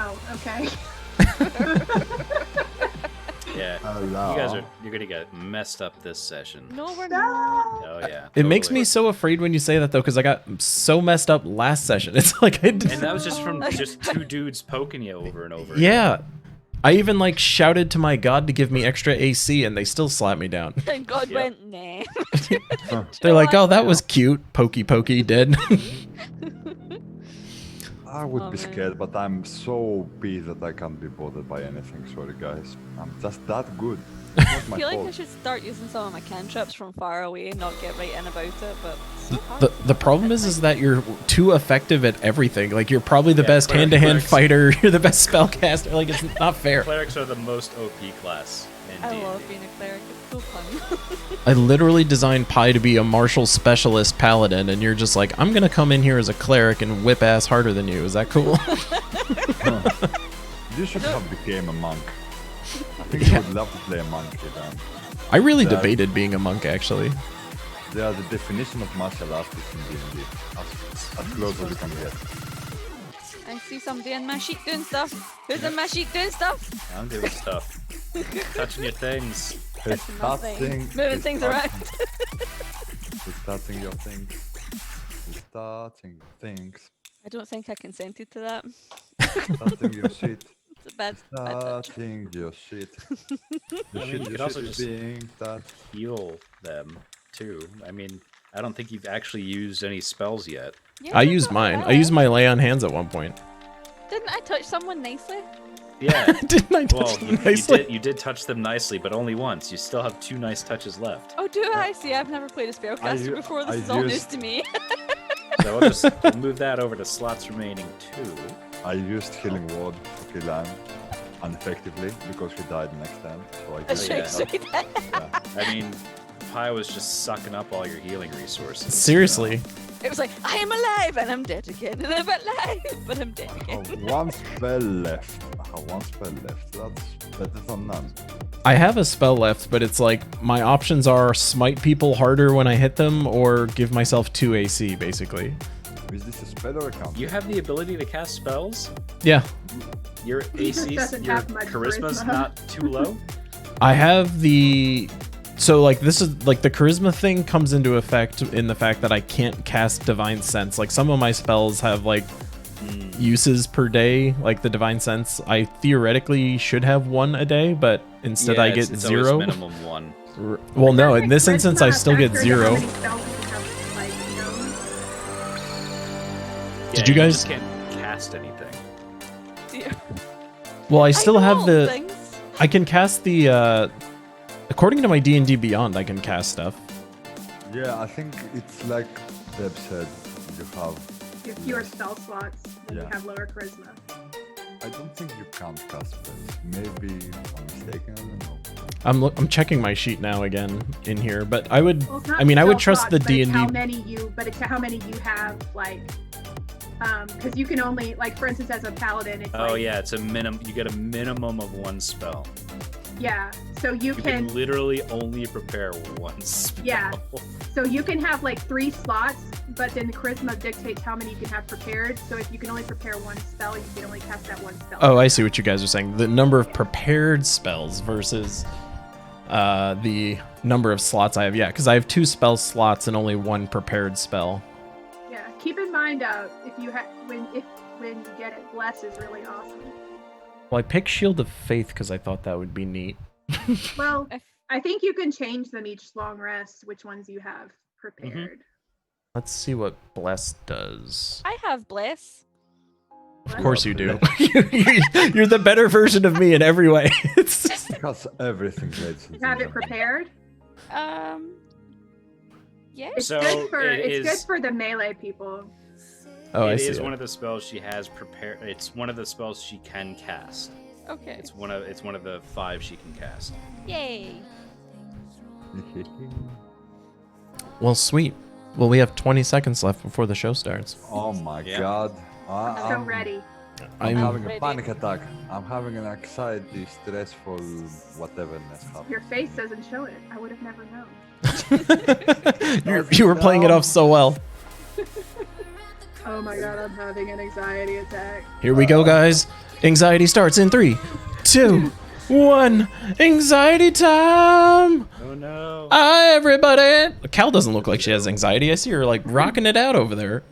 Oh, okay. Yeah, Hello. you're gonna get messed up this session. No, we're not. Oh yeah. It makes totally. me so afraid when you say that though, because I got so messed up last session. It's like And that was just from just two dudes poking you over and over. Yeah. I even like shouted to my god to give me extra AC and they still slapped me down. And God Yep. went, nah. They're like, oh, that was cute. Pokey pokey dead. I would Oh, be man. scared, but I'm so beat that I can't be bothered by anything. Sorry, guys. I'm just that good. It's not I my feel like I fault. should start using some of my cantrips from far away and not get right in about it, but it's so hard. The problem is that you're too effective at everything. Like you're probably the Yeah, best hand-to-hand clerics. fighter. You're the best spellcaster. Like it's not fair. Clerics are the most OP class in I D&D. love being a cleric, it's so fun. I literally designed Pi to be a martial specialist paladin, and you're just like, I'm gonna come in here as a cleric and whip ass harder than you. Is that cool? You should have became a monk. I think you would love to play a monk with them. I really Yeah. debated being a monk actually. They are the definition of martial artists in D&D. As close as you can get. I see somebody in my sheet doing stuff. Who's in my sheet doing stuff? I'm doing stuff. Touching your things. It's Nothing. starting. Moving it's things starting- around. It's starting your things. It's starting your things. I don't think I consented to that. Starting your shit. It's a bad touch. Starting your shit. I mean, you could also just being that. heal them too. I mean, I don't think you've actually used any spells yet. Yeah, I you've used got mine. I that. used my lay on hands at one point. Didn't I touch someone nicely? Yeah. Didn't I touch Well, them nicely? you did touch them nicely, but only once. You still have 2 nice touches left. Oh, do I? See, I've never played a spellcaster u- before. This I is all news used- to me. So we'll move that over to slots remaining 2. I used healing word to kill Anne ineffectively because he died next time. So I That's used right, yeah. sweet. yeah. I mean, Pi was just sucking up all your healing resources. Seriously. It was like, I am alive and I'm dead again, and I'm alive but I'm dead I again. have one spell left. I have one spell left. That's better than none. I have a spell left, but it's like my options are smite people harder when I hit them or give myself 2 AC basically. Is this a spell or a counter? You have the ability to cast spells? Yeah. Your He just AC, doesn't your have much charisma's charisma. not too low? I have the so like this is like the charisma thing comes into effect in the fact that I can't cast divine sense. Like some of my spells have like uses per day, like the divine sense. I theoretically should have 1 a day, but instead Yeah, I get it's 0. always minimum 1. Well, no, in this Charisma instance I still get factors 0. how many spells you have, like, you know. Did you guys- just can't cast anything. Dear. Well, I still know have all the things. I can cast the according to my D&D Beyond, I can cast stuff. Yeah, I think it's like Deb said. You have. You have fewer spell slots when you Yeah. have lower charisma. I don't think you can't cast spells. Maybe I'm mistaken. I don't know. I'm checking my sheet now again in here, but I would Well, it's not I mean I would spell trust slots, the but it's D&D. how many you have, like, because you can only, like, for instance, as a paladin, it's Oh like, yeah, it's a minimum. You get a minimum of 1 spell. yeah. So you You can can, literally only prepare 1 spell. Yeah. so you can have like 3 slots, but then the charisma dictates how many you can have prepared. So if you can only prepare 1 spell, you can only cast that 1 spell. Oh, I see what you guys are saying. The number of prepared spells versus the number of slots I have. Yeah, because I have 2 spell slots and only 1 prepared spell. Yeah. Keep in mind, if you have when you get it, bless is really awesome. Well, I picked Shield of Faith because I thought that would be neat. Well, If- I think you can change them each long rest, which ones you have prepared. Let's see what Bless does. I have bless. Of course you do. You're the better version of me in every way. It's just- Because everything relates to You have it them. prepared. Yes. It's So good for it it's is- good for the melee people. Oh, I It see. is it. one of the spells she has prepared. It's one of the spells she can cast. Okay. It's one of the 5 she can cast. Yay. Well, sweet. Well, we have 20 seconds left before the show starts. Oh my Yeah. god. I'm so ready. I'm I'm having a ready. panic attack. I'm having an anxiety, stressful, whateverness happening. Your face doesn't show it. I would have never known. you were playing it off so well. Oh my god, I'm having an anxiety attack. Here we go, guys. Anxiety starts in 3, 2, 1. Anxiety time! Oh no. Hi, everybody! Cal doesn't look like she has anxiety. I see her, like, rocking it out over there.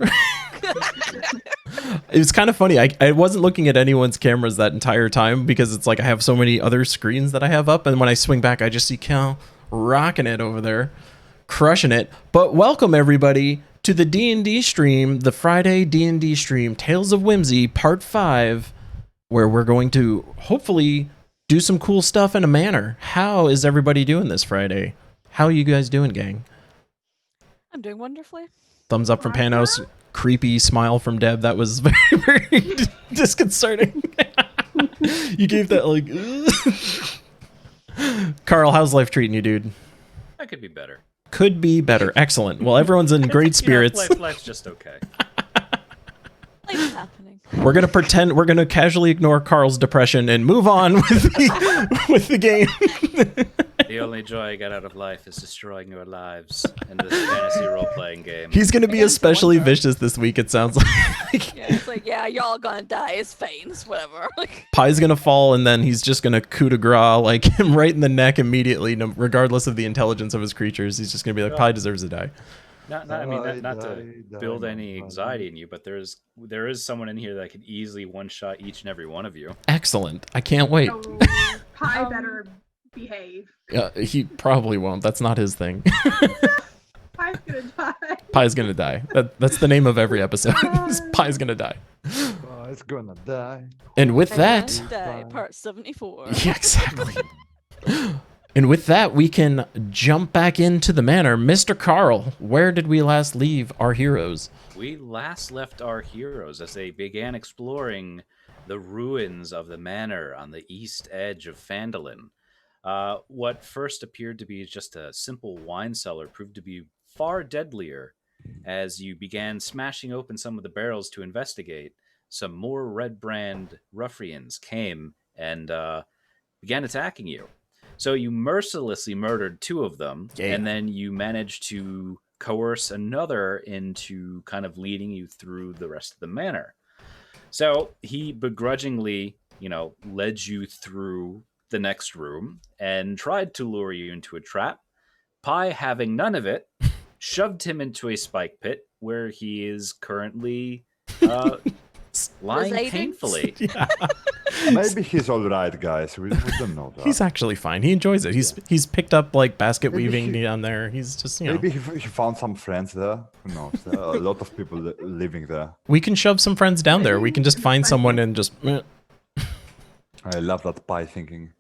It was kind of funny. I wasn't looking at anyone's cameras that entire time because it's like I have so many other screens that I have up, and when I swing back, I just see Cal rocking it over there, crushing it. But welcome, everybody, to the D&D stream, the Friday D&D stream, Tales of Whimsy, Part 5, where we're going to hopefully do some cool stuff in a manor. How is everybody doing this Friday? How are you guys doing, gang? I'm doing wonderfully. Thumbs up from Panos. Creepy smile from Deb. That was very, very disconcerting. You gave that like... Carl, how's life treating you, dude? That could be better. Could be better. Excellent. Well, everyone's in great spirits. Life's just okay. Life's happening. We're gonna pretend we're gonna casually ignore Carl's depression and move on with the game. The only joy I got out of life is destroying your lives in this fantasy role-playing game. He's gonna be especially vicious this week. It sounds like. Yeah, it's like, yeah, y'all gonna die. It's fine. It's whatever. Like, Pie's gonna fall, and then he's just gonna coup de grace like him right in the neck immediately, regardless of the intelligence of his creatures. He's just gonna be like, Pie deserves to die. Not to build any anxiety in you, but there is someone in here that could easily one-shot each and every one of you. Excellent. I can't wait. So, Pie better behave. He probably won't. That's not his thing. Pie's gonna die. Pie's gonna die. That's the name of every episode. Pie's gonna die. Oh, it's gonna die. And with that, die, part 74. yeah, exactly. And with that, we can jump back into the manor. Mr. Carl, where did we last leave our heroes? We last left our heroes as they began exploring the ruins of the manor on the east edge of Phandalin. What first appeared to be just a simple wine cellar proved to be far deadlier. As you began smashing open some of the barrels to investigate, some more Red Brand ruffians came and began attacking you. So you mercilessly murdered 2 of them, and then you managed to coerce another into kind of leading you through the rest of the manor. So he begrudgingly, led you through the next room and tried to lure you into a trap. Pie, having none of it, shoved him into a spike pit where he is currently lying Residing? Painfully. Yeah. Maybe he's all right, guys. We don't know that. He's actually fine. He enjoys it. He's picked up like basket weaving down there. He's just, Maybe he found some friends there. Who knows? There are a lot of people living there. We can shove some friends down there. We can just find someone and just... I love that Pie thinking.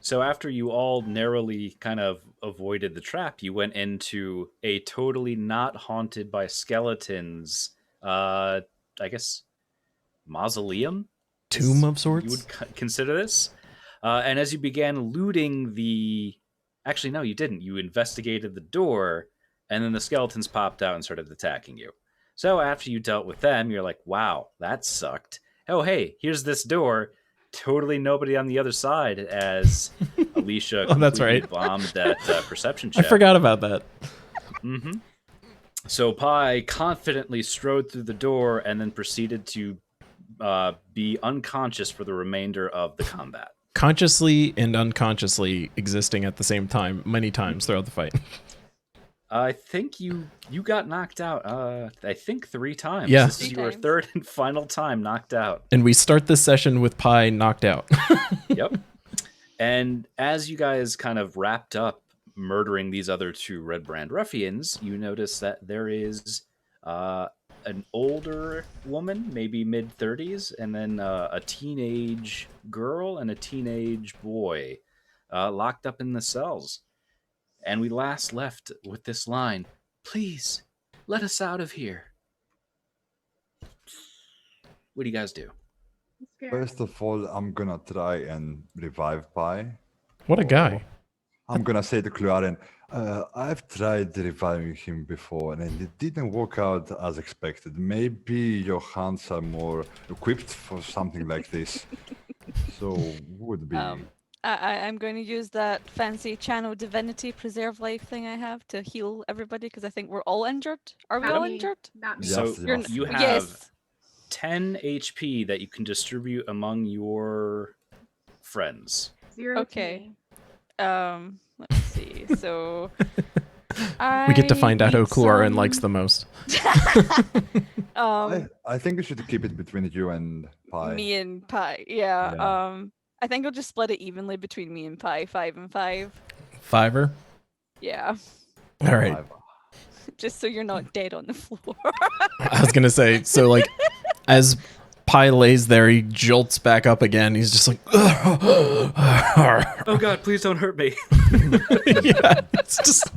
So after you all narrowly kind of avoided the trap, you went into a totally not haunted by skeletons, I guess, mausoleum? Tomb of sorts? You would consider this? And as you began looting the... Actually, no, you didn't. You investigated the door, and then the skeletons popped out and started attacking you. So after you dealt with them, you're like, wow, that sucked. Oh, hey, here's this door. Totally nobody on the other side, as Alicia that's right. bombed that perception check. I forgot about that. Mm-hmm. So Pie confidently strode through the door and then proceeded to be unconscious for the remainder of the combat. Consciously and unconsciously existing at the same time many times throughout the fight. I think you got knocked out, I think 3 times. Yeah. This is your 3rd and final time knocked out. And we start this session with Pie knocked out. Yep. And as you guys kind of wrapped up murdering these other 2 Red Brand ruffians, you notice that there is an older woman, maybe mid-30s, and then a teenage girl and a teenage boy locked up in the cells. And we last left with this line, "Please, let us out of here." What do you guys do? I'm scared. First of all, I'm gonna try and revive Pie. What a guy. I'm gonna say to Cluaren, I've tried reviving him before and it didn't work out as expected. Maybe your hands are more equipped for something like this. So would be I'm going to use that fancy channel divinity preserve life thing I have to heal everybody because I think we're all injured. Are we Not all me. injured? Not me. So Yes, You're yes. you have yes. 10 HP that you can distribute among your friends. 0 Okay. to me. Let's see. So We get to find out who need Cluarin some- likes the most. I think you should keep it between you and Pi. Me and Pi. Yeah. Yeah. I think I'll just split it evenly between me and Pi, 5 and 5. Fiver. Yeah. All right. Just so you're not dead on the floor. I was gonna say, so like, as Pi lays there, he jolts back up again. He's just like, Oh god, please don't hurt me. yeah, it's just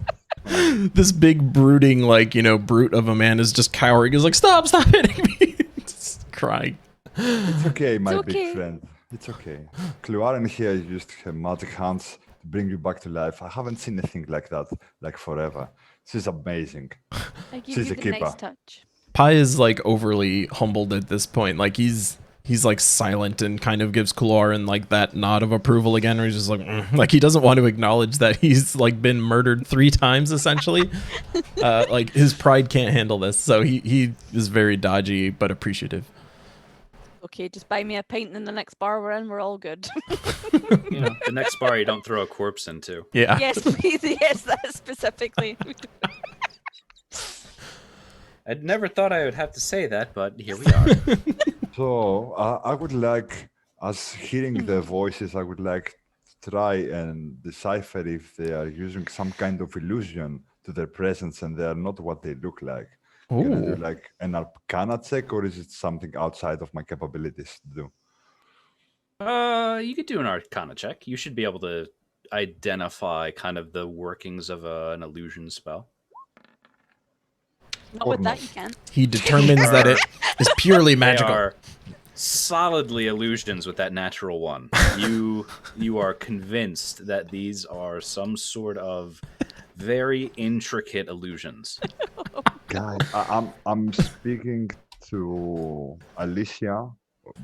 this big brooding, like, you know, brute of a man is just cowering. He's like, stop hitting me. Just crying. It's okay, my okay. big friend. It's okay. Cluarin here used her magic hands to bring you back to life. I haven't seen anything like that, like forever. She's amazing. I give She's you a the nice keeper. touch. Pi is like overly humbled at this point. Like he's like silent and kind of gives Cluarin like that nod of approval again, where he's just like, like he doesn't want to acknowledge that he's like been murdered 3 times essentially. Like his pride can't handle this, so he is very dodgy but appreciative. Okay, just buy me a pint in the next bar we're in. We're all good. You know, the next bar you don't throw a corpse into. Yeah. Yes, please. Yes, that specifically. I'd never thought I would have to say that, but here we are. So I would like, as hearing the voices, I would like to try and decipher if they are using some kind of illusion to their presence and they are not what they look like. Can I do Ooh. like an Arcana check, or is it something outside of my capabilities to do? You could do an Arcana check. You should be able to identify kind of the workings of an illusion spell. Not with that, you can. He determines that it is purely They magical. are solidly illusions with that natural one. You are convinced that these are some sort of very intricate illusions. Guys, I'm speaking to Alicia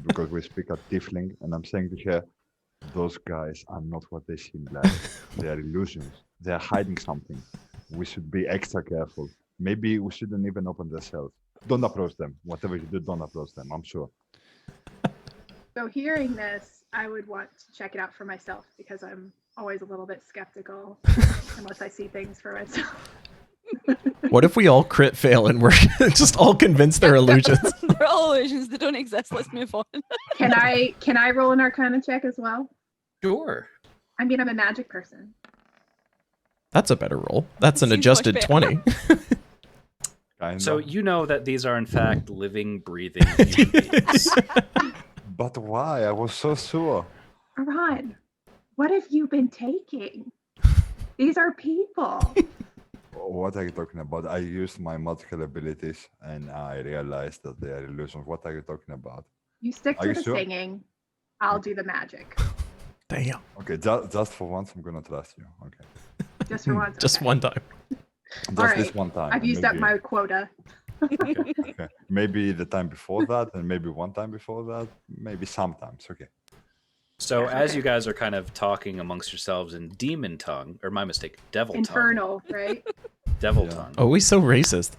because we speak at Tiefling, and I'm saying to her, those guys are not what they seem like. They are illusions. They are hiding something. We should be extra careful. Maybe we shouldn't even open the cells. Don't approach them. Whatever you do, don't approach them. I'm sure. So hearing this, I would want to check it out for myself because I'm always a little bit skeptical unless I see things for myself. What if we all crit fail and we're just all convinced they're illusions? They're all illusions. They don't exist. Let's move on. Can I roll an Arcana check as well? Sure. I mean, I'm a magic person. That's a better roll. That's an Seems much adjusted better. 20. Kinda. So you know that these are in fact living, breathing human beings. But why? I was so sure. Ron, what have you been taking? These are people. What are you talking about? I used my magical abilities and I realized that they are illusions. What are you talking about? You stick Are to you the sure? singing. I'll do the magic. Damn. Okay, just for once, I'm gonna trust you. Okay, Just for once. Just okay. one time. just All this right. one time. I've and used up maybe- my quota. Okay. Maybe the time before that, and maybe one time before that, maybe sometimes. Okay. So as Okay. you guys are kind of talking amongst yourselves in demon tongue, or my mistake, devil tongue. Infernal, right? Devil Yeah. tongue. Always so racist.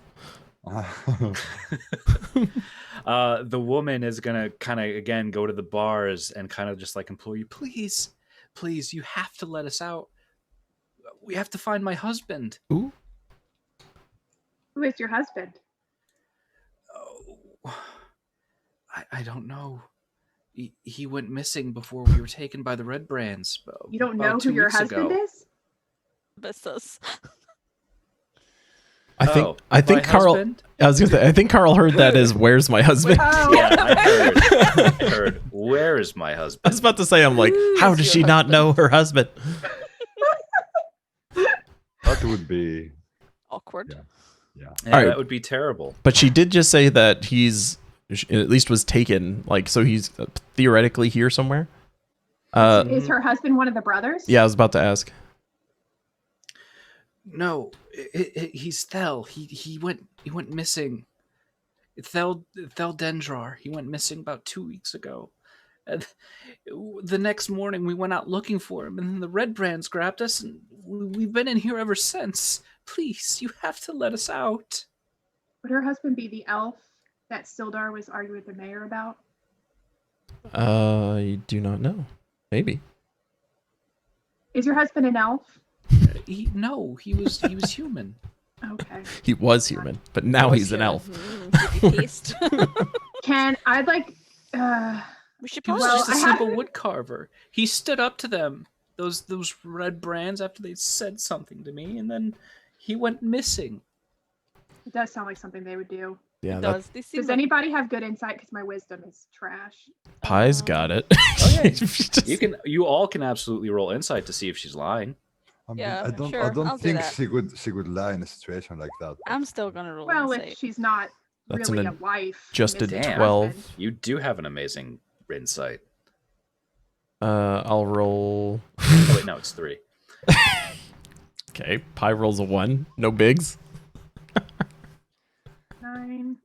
The woman is gonna kind of again go to the bars and kind of just like implore you, please, you have to let us out. We have to find my husband. Ooh. Who is your husband? Oh, I don't know. He went missing before we were taken by the Red Brands. You don't about know 2 who your weeks husband ago. is? That's us. I think Oh, I think my Carl husband? I was gonna say I think Carl heard that as where's my husband? Oh, Yeah, I heard. Where is my I was husband? about to say, I'm like, Who how is does your she not husband? know her husband? That would be, Awkward. Yeah. Yeah, Alright. that would be terrible. But she did just say that he's at least was taken, like, so he's theoretically here somewhere. is her husband one of the brothers? Yeah, I was about to ask. No, he's Thel. He went missing. Thel Dendrar. He went missing about 2 weeks ago. And the next morning, we went out looking for him, and then the Red Brands grabbed us, and we've been in here ever since. Please, you have to let us out. Would her husband be the elf that Sildar was arguing with the mayor about? I do not know. Maybe. Is your husband an elf? No, he was human. Okay. He was human, but now he's an elf. Taste. I'd like. We should He was probably just a I simple have- wood carver. He stood up to them, those Red Brands, after they said something to me, and then he went missing. It does sound like something they would do. Yeah, It that does. They seem Does like, anybody have good insight? Because my wisdom is trash. Pie's got it. You all can absolutely roll insight to see if she's lying. Yeah, I don't sure, I'll do think that. she would lie in a situation like that. I'm still gonna roll Well, insight. if she's not That's really an a wife. adjusted missing her 12. husband. You do have an amazing insight. I'll roll. Oh, wait, no, it's 3. Okay, Pie rolls a 1. No bigs. 9.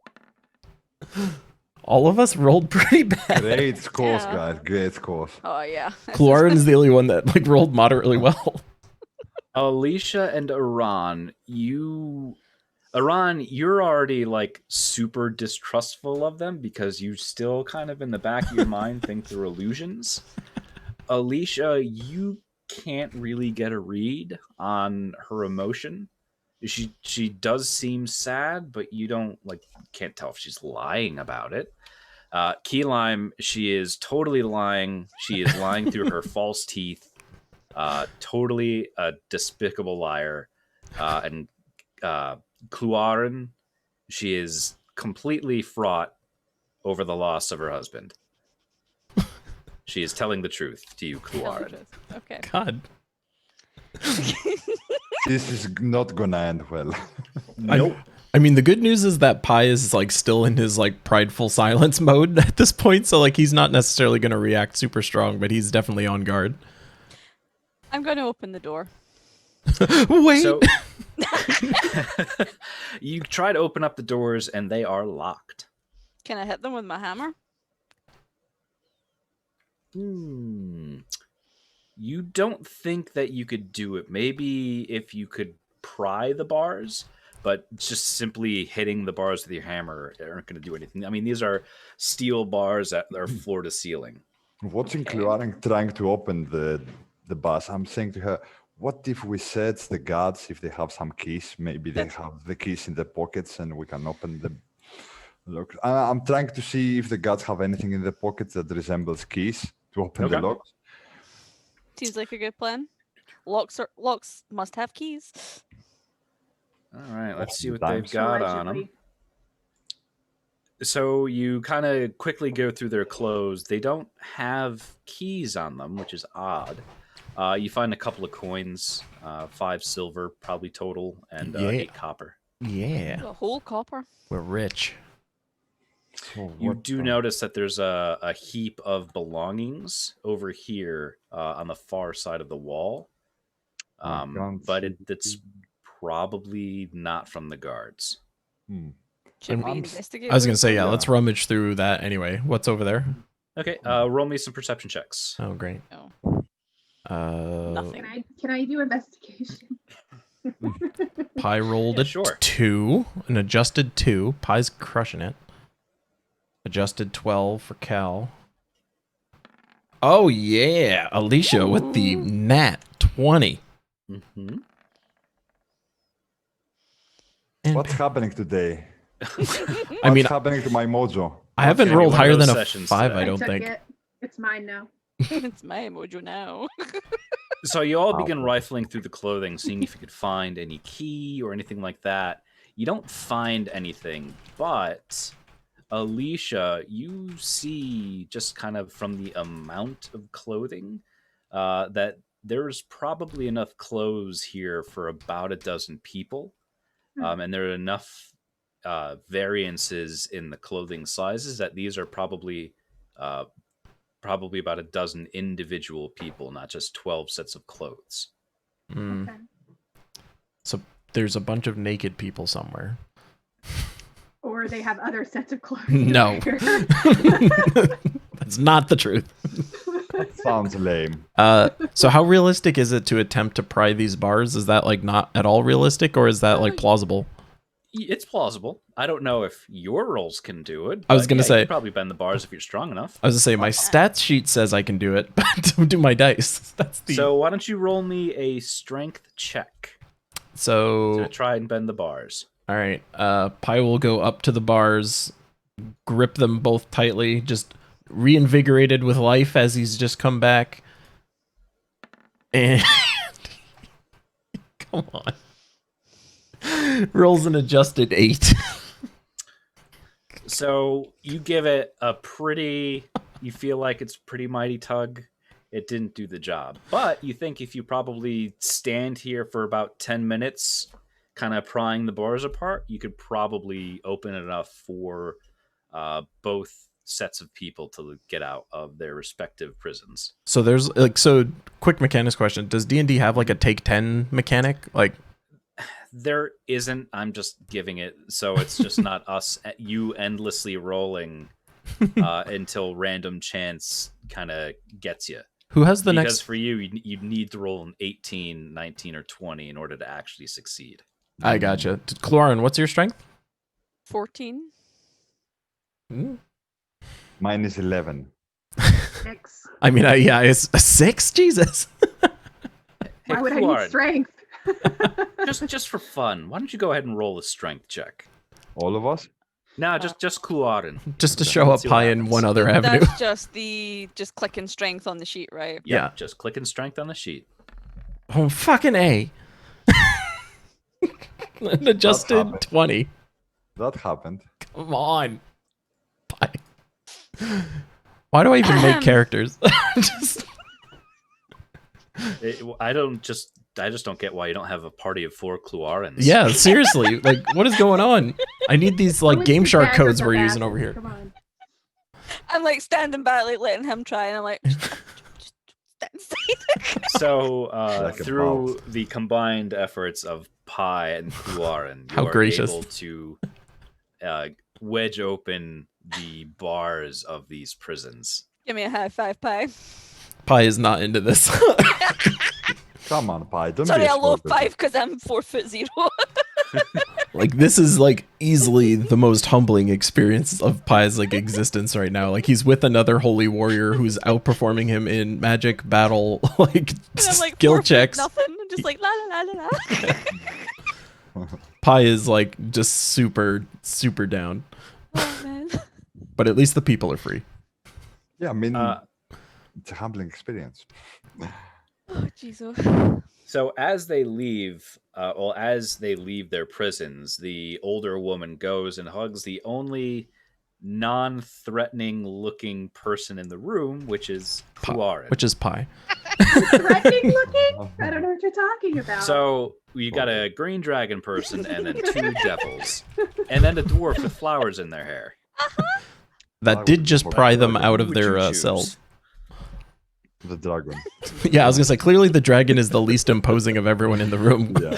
All of us rolled pretty bad. Great scores, Yeah. guys. Great scores. Oh yeah. Cloarin's the only one that like rolled moderately well. Alicia and Iran, you're already like super distrustful of them because you still kind of in the back of your mind think they're illusions. Alicia, you can't really get a read on her emotion. She does seem sad, but you can't tell if she's lying about it. Key Lime, she is totally lying. She is lying through her false teeth. Totally a despicable liar. And Cluarin, she is completely fraught over the loss of her husband. She is telling the truth to you, Cluarin. Okay. God. This is not gonna end well. Nope. I mean, the good news is that Pie is like still in his like prideful silence mode at this point, so like he's not necessarily going to react super strong, but he's definitely on guard. I'm gonna open the door. Wait. So you try to open up the doors and they are locked. Can I hit them with my hammer? You don't think that you could do it. Maybe if you could pry the bars, but just simply hitting the bars with your hammer aren't going to do anything. I mean, these are steel bars that are floor to ceiling. Watching Okay. Cluarin trying to open the bus, I'm saying to her, what if we said the guards, if they have some keys, maybe they have the keys in their pockets and we can open them. Look, I'm trying to see if the guards have anything in their pockets that resembles keys to open the Okay. locks. Seems like a good plan. Locks must have keys. All right, let's see what Oftentimes. they've got on them. Allegedly. So you kind of quickly go through their clothes. They don't have keys on them, which is odd. You find a couple of coins, 5 silver, probably total, and Yeah. 8 copper. Yeah, A whole copper. we're rich. So You what do the- notice that there's a heap of belongings over here on the far side of the wall, I can't but see. it's probably not from the guards. Should we I'm s- investigate? I was gonna this? say, yeah, Yeah. let's rummage through that anyway. What's over there? Okay, roll me some perception checks. Oh, great. No. Uh, Can I do investigation? Pie rolled Yeah, a sure. 2, an adjusted 2. Pie's crushing it. Adjusted 12 for Cal. Oh yeah, Alicia with the nat 20. Mm-hmm. And What's happening today? I mean, What's happening to my mojo? I haven't Okay, rolled one of higher those than a sessions 5, today. I don't took think. it. It's mine now. It's my mojo now. So you all begin Wow. rifling through the clothing, seeing if you could find any key or anything like that. You don't find anything, but Alicia, you see just kind of from the amount of clothing that there's probably enough clothes here for about a dozen people. And there are enough variances in the clothing sizes that these are probably about a dozen individual people, not just 12 sets of clothes. Mm. Okay. So there's a bunch of naked people somewhere. Or they have other sets of clothes. No. to wear. It's not the truth. Sounds lame. So how realistic is it to attempt to pry these bars? Is that like not at all realistic, or is that like plausible? It's plausible. I don't know if your rolls can do it. I was but gonna yeah, say- you could probably bend the bars if you're strong enough. I was gonna say my stats sheet says I can do it, but don't do my dice. That's the So why don't you roll me a strength check to try and bend the bars? All right. Pi will go up to the bars, grip them both tightly, just reinvigorated with life as he's just come back. And come on. Rolls an adjusted 8. So you give it a pretty, you feel like it's a pretty mighty tug. It didn't do the job. But you think if you probably stand here for about 10 minutes, kind of prying the bars apart, you could probably open it enough for both sets of people to get out of their respective prisons. So there's like, so quick mechanics question. Does D&D have like a take 10 mechanic? Like, There isn't. I'm just giving it. So it's just not you endlessly rolling until random chance kind of gets you. who has the Because next? for you need to roll an 18, 19, or 20 in order to actually succeed. I gotcha. Clorin, what's your strength? 14. Mine is 11. 6. I mean, yeah, it's a 6. Jesus. Hey, Why would I Kuarin, need strength? just for fun, why don't you go ahead and roll a strength check? All of us? No, just Kuarin. Just to show up Let's see what Pi in happens. one other avenue. That's just clicking strength on the sheet, right? Yeah. Just clicking strength on the sheet. Oh, fucking A. An adjusted happened. 20. That happened. Come on. Pi. Why do I even make characters? Just... I just don't get why you don't have a party of 4 Kluarins. Yeah, seriously. Like, what is going on? I need these like Only Game 2 Shark daggers codes are we're bad. using over here. Come on. I'm like standing back, like letting him try, and I'm like, just stand aside. So Like a through mouse. the combined efforts of Pi and Kluarin, How you are gracious. able to wedge open the bars of these prisons. Give me a high five, Pi. Pi is not into this. Come on, Pi. Don't Sorry, be a I low scorpion. five because I'm 4'0". Like, this is like easily the most humbling experience of Pi's like existence right now. Like, he's with another holy warrior who's outperforming him in magic, battle, like And I'm like skill 4 foot checks. nothing. I'm just like la la la la la. Pi is like just super down. Oh man. But at least the people are free. Yeah, I mean, Uh, it's a humbling experience. Oh jeez. So as they leave, as they leave their prisons, the older woman goes and hugs the only non-threatening looking person in the room, which is Kuarin. Which is Pi. Threatening looking? I don't know what you're talking about. So you got a green dragon person and then 2 devils, and then a dwarf with flowers in their hair. That I did would just vote pry for them that. out of Who would you their choose? cells. The dragon. Yeah, I was gonna say clearly the dragon is the least imposing of everyone in the room. Yeah.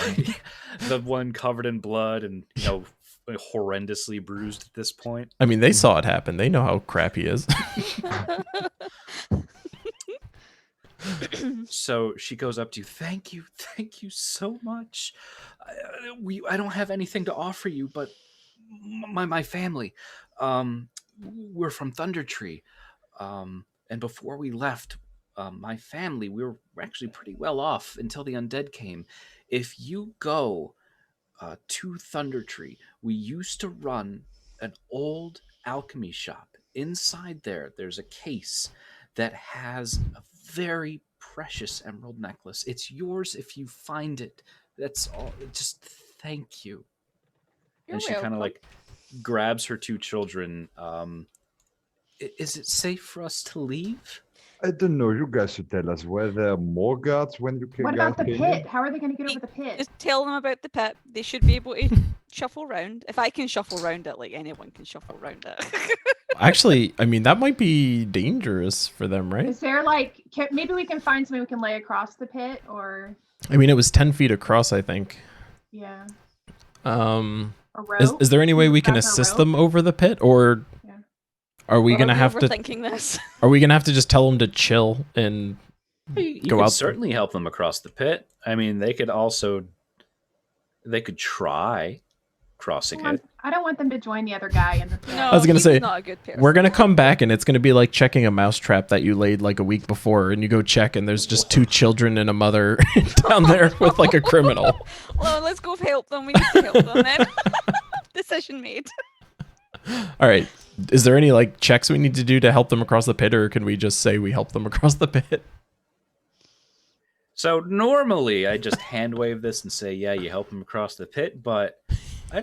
The one covered in blood and horrendously bruised at this point. I mean, they saw it happen. They know how crap he is. So she goes up to you. Thank you so much. I don't have anything to offer you, but my family, we're from Thunder Tree, and before we left, my family, we were actually pretty well off until the undead came. If you go to Thunder Tree, we used to run an old alchemy shop. Inside there's a case that has a very precious emerald necklace. It's yours if you find it. That's all. Just thank you. You're And she kind welcome. of like grabs her 2 children. Is it safe for us to leave? I don't know. You guys should tell us. Were there more guards when you came? what about the guys came pit? in? How are they going to get over the pit? Just tell them about the pit. They should be able to shuffle round. If I can shuffle round it, like anyone can shuffle round it. Actually, I mean, that might be dangerous for them, right? Is there maybe we can find something we can lay across the pit, or I mean, it was 10 feet across, I think. yeah, Um, a rope? is there any way we can Wrap a assist rope? them over the pit, or Yeah. Are we Or gonna are have to? overthinking this? Are we gonna have to just tell them to chill and You go could out? certainly help them across the pit. I mean, they could try crossing it. I don't want them to join the other guy in the pit. No, I was gonna he's say, not a good person. We're gonna come back and it's gonna be like checking a mousetrap that you laid like a week before, and you go check and there's just 2 children and a mother down there with like a criminal. Well, let's go help them. We need to help them then. Decision made. All right. Is there any like checks we need to do to help them across the pit, or can we just say we help them across the pit? So normally I just hand wave this and say, yeah, you help them across the pit, but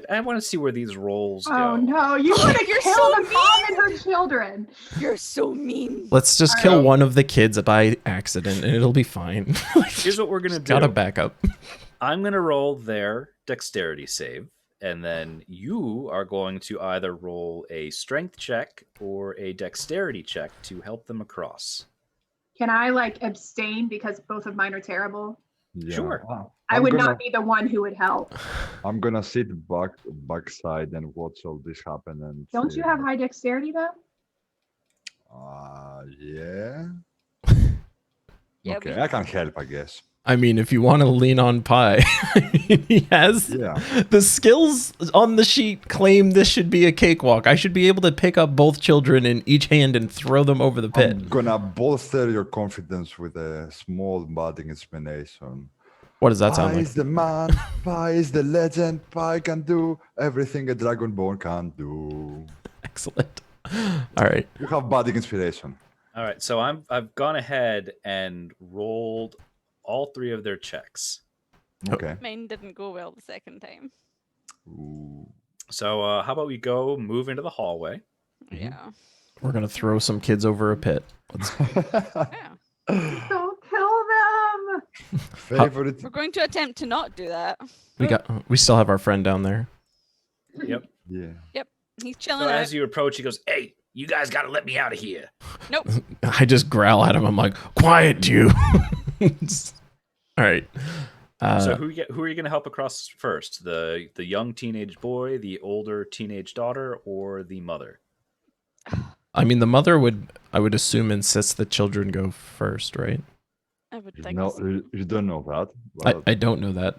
I want to see where these rolls go. Oh no, you want to You're kill so the mom and her children. You're so mean. Let's just All kill right. one of the kids by accident and it'll be fine. Here's what we're going to do. Gotta back up. I'm going to roll their dexterity save, and then you are going to either roll a strength check or a dexterity check to help them across. Can I like abstain because both of mine are terrible? Yeah. Sure. I I'm would gonna- not be the one who would help. I'm gonna sit backside and watch all this happen. And Don't see. you have high dexterity though? Yeah. Yeah, Okay, I can help, I guess. I mean, if you want to lean on Pi, he has Yeah. the skills on the sheet claim this should be a cakewalk. I should be able to pick up both children in each hand and throw them over the pit. I'm gonna bolster your confidence with a small budding inspiration. What does that sound Pi like? is the man, Pi is the legend, Pi can do everything a Dragonborn can do. Excellent. All right. You have budding inspiration. All right, so I've gone ahead and rolled all 3 of their checks. Okay. Mine didn't go well the second time. Ooh. So how about we go move into the hallway? Yeah. We're going to throw some kids over a pit. Yeah. Don't kill them. Favorite. We're going to attempt to not do that. We still have our friend down there. Yep. Yeah. He's So chilling out. as you approach, he goes, "Hey, you guys got to let me out of here." Nope. I just growl at him. I'm like, quiet you. All right. So who are you going to help across first? The young teenage boy, the older teenage daughter, or the mother? I mean, the mother I would assume, insist the children go first, right? I would You think know, so. you don't know that. but I don't know that.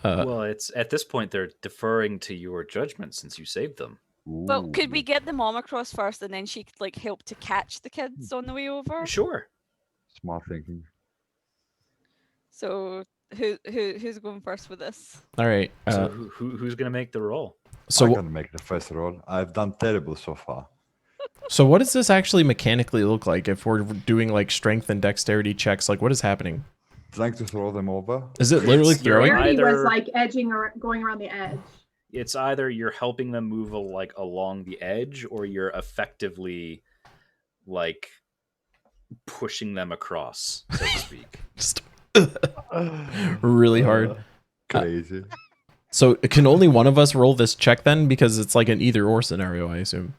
Well, it's at this point they're deferring to your judgment since you saved them. Well, could we ooh, get the mom across first and then she could like help to catch the kids on the way over? Sure. Smart thinking. So who's going first with this? All right. So who's going to make the roll? So I can make the first roll. I've done terrible so far. So what does this actually mechanically look like if we're doing like strength and dexterity checks? Like what is happening? Trying to throw them over. Is it literally It's- you're throwing? right. Rarity was Either- like edging or going around the edge. It's either you're helping them move like along the edge, or you're effectively like pushing them across, so to speak. Just really hard. Crazy. So can only one of us roll this check then? Because it's like an either or scenario, I assume.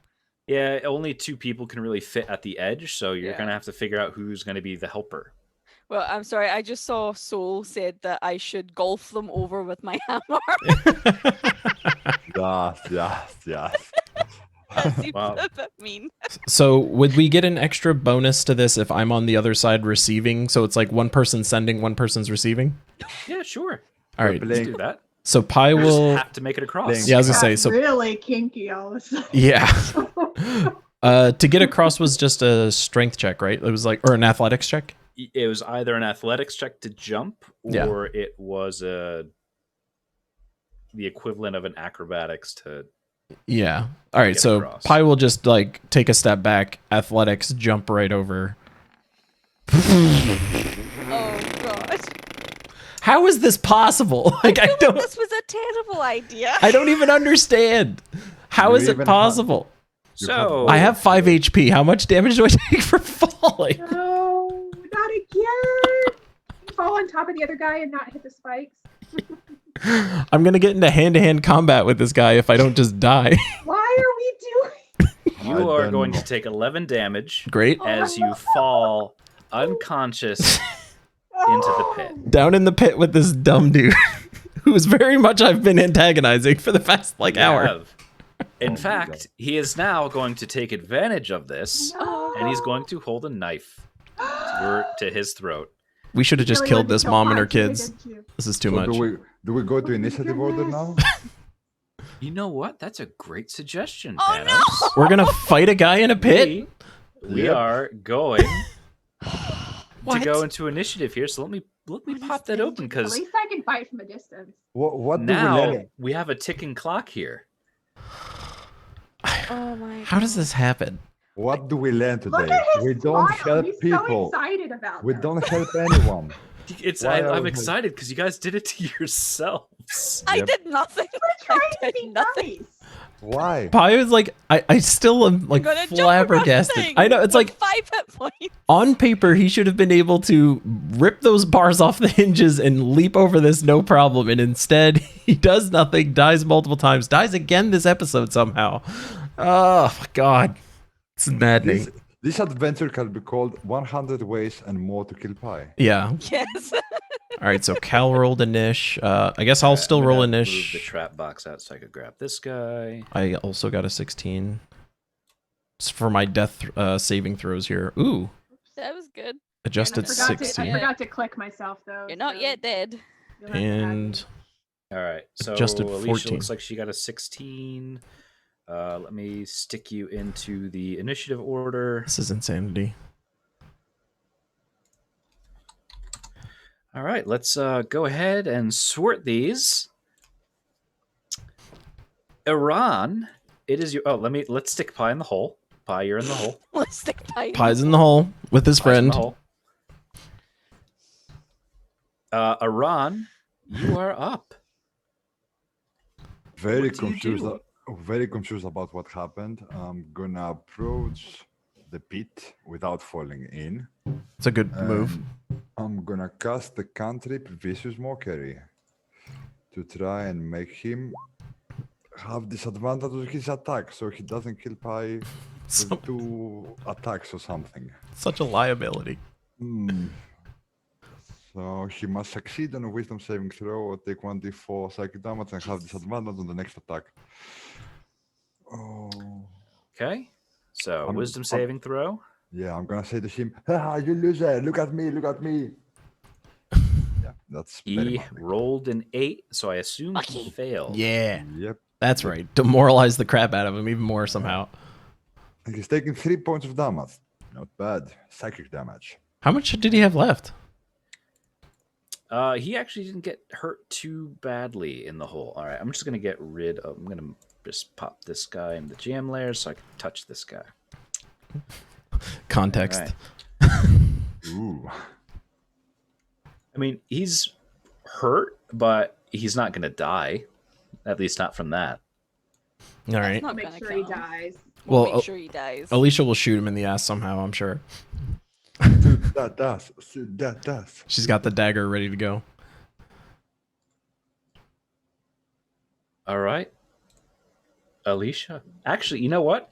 Yeah, only 2 people can really fit at the edge, so you're Yeah. gonna have to figure out who's gonna be the helper. Well, I'm sorry, I just saw Soul said that I should golf them over with my hammer. Yes. That seems Wow. a bit mean. So would we get an extra bonus to this if I'm on the other side receiving? So it's like one person sending, one person's receiving? Yeah, sure. All right. Let's do that. So Pi You just will... have to make it across. Thank Yeah, I was Got gonna say, so really kinky all of a sudden. yeah. To get across was just a strength check, right? It was like, or an athletics check? It was either an athletics check to jump, Yeah. or it was the equivalent of an acrobatics to. Yeah. All right. Get So across. Pi will just like take a step back, athletics, jump right over. Oh god. How is this possible? Like I feel don't like this was a terrible idea. I don't even understand. How You is it even have- possible? So I have 5 HP. How much damage do I take for falling? No, not again. Fall on top of the other guy and not hit the spikes. I'm going to get into hand-to-hand combat with this guy if I don't just die. Why are we doing? you I are don't going know. to take 11 damage Great. as you fall unconscious into the pit. Down in the pit with this dumb dude who is very much I've been antagonizing for the past like You hour. have. In Oh my fact, he is now going to take advantage of this, Oh, and he's going to hold a knife to his throat. We should have just Really killed wanted to this kill mom and Pi her today, kids. didn't you? This is too So much. do we go to Oh my initiative order now? goodness. You know what? That's a great suggestion, Oh, Panos. We're gonna fight a guy in a pit. We Yep. are going to What? go into initiative here. So let me pop that open At because least I can fight from a distance. What do we now learn? we have a ticking clock here. oh my. How does God. this happen? What do we learn Look today? at his We don't smile. help He's people. so excited about We this. don't help anyone. I'm excited because you guys did it to yourselves. I Yep. did nothing. We're trying I to did be nothing. nice. Why? Pi was like, I still am like I'm gonna jump flabbergasted. around I know it's with like 5 hit points. on paper he should have been able to rip those bars off the hinges and leap over this no problem, and instead he does nothing, dies multiple times, dies again this episode somehow. Oh God, it's maddening. This adventure can be called 100 Ways and More to Kill Pi. Yeah. Yes. All right, so Cal rolled a niche. I guess I'll Alright, still I'm roll a gonna niche. Move the trap box out so I could grab this guy. I also got a 16. It's for my death saving throws here. Ooh, That was good. adjusted I forgot 16. I forgot to click myself though. You're not so yet dead. you'll have to add me. And All right, so Adjusted Alicia 14. looks like she got a 16. Let me stick you into the initiative order. this is insanity. All right, let's go ahead and sort these. Iran, it is your. Oh, let's stick Pi in the hole. Pi, you're in the hole. Let's stick tight. Pies in the hole with his Pi's in the friend. hole. Iran, you are up. Very What do you confused. do? Very confused about what happened. I'm gonna approach the pit without falling in. It's a good move. I'm gonna cast the cantrip Vicious Mockery to try and make him have disadvantage on his attack, so he doesn't kill Pi So, with 2 attacks or something. such a liability. Hmm. So he must succeed on a wisdom saving throw or take 1d4 psychic damage and have disadvantage on the next attack. Oh. Okay, so I'm- wisdom I'm- saving throw. Yeah, I'm gonna say to him, "Haha, you loser! Look at me! Look at me!" Yeah, that's very He funny. rolled an 8, so I assume he Lucky. failed. Yeah, Yep. that's right. Demoralize the crap out of him even more somehow. And he's taking 3 points of damage. Not bad. Psychic damage. How much did he have left? He actually didn't get hurt too badly in the hole. All right, I'm just gonna get rid of. I'm gonna just pop this guy in the jam layer so I can touch this guy. Context. Alright. Ooh. I mean, he's hurt, but he's not gonna die. At least not from that. All right. not Make gonna sure he count. dies. Well, Make sure he dies. Alicia will shoot him in the ass somehow, I'm sure. That does. That does. She's got the dagger ready to go. All right, Alicia. Actually, you know what?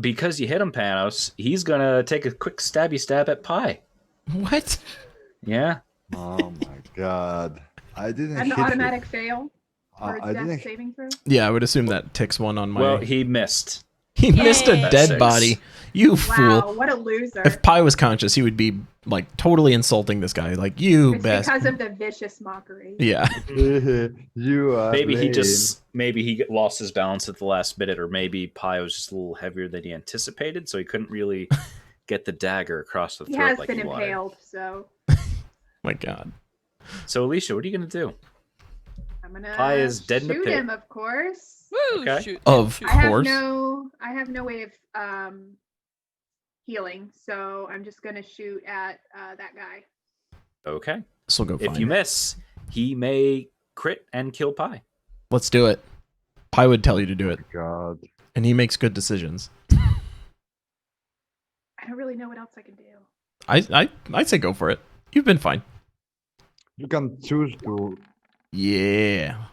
Because you hit him, Panos, he's gonna take a quick stabby stab at Pi. What? Yeah. Oh my god. I didn't An hit you. automatic fail for I death didn't. saving throw. Yeah, I would assume that ticks one on my. Well, he missed. He missed a Yay. dead Six. body. You Wow, fool. what a loser. If Pi was conscious, he would be like totally insulting this guy. Like, you It's best. because of the vicious mockery. Yeah. You are. Maybe he lame. just lost his balance at the last minute, or maybe Pi was just a little heavier than he anticipated, so he couldn't really get the dagger across the He throat has like been he wanted. impaled, so My God. So, Alicia, what are you gonna do? I'm gonna Pi is dead in the shoot pit. him, of course. Woo! Okay. Shoot. Of shoot. I course. have no way of healing, so I'm just gonna shoot at that guy. Okay. This will go fine. If you miss, he may crit and kill Pi. Let's do it. Pi would tell you to do it, God. and he makes good decisions. I don't really know what else I can do. I say go for it. You've been fine. You can choose to. Yeah.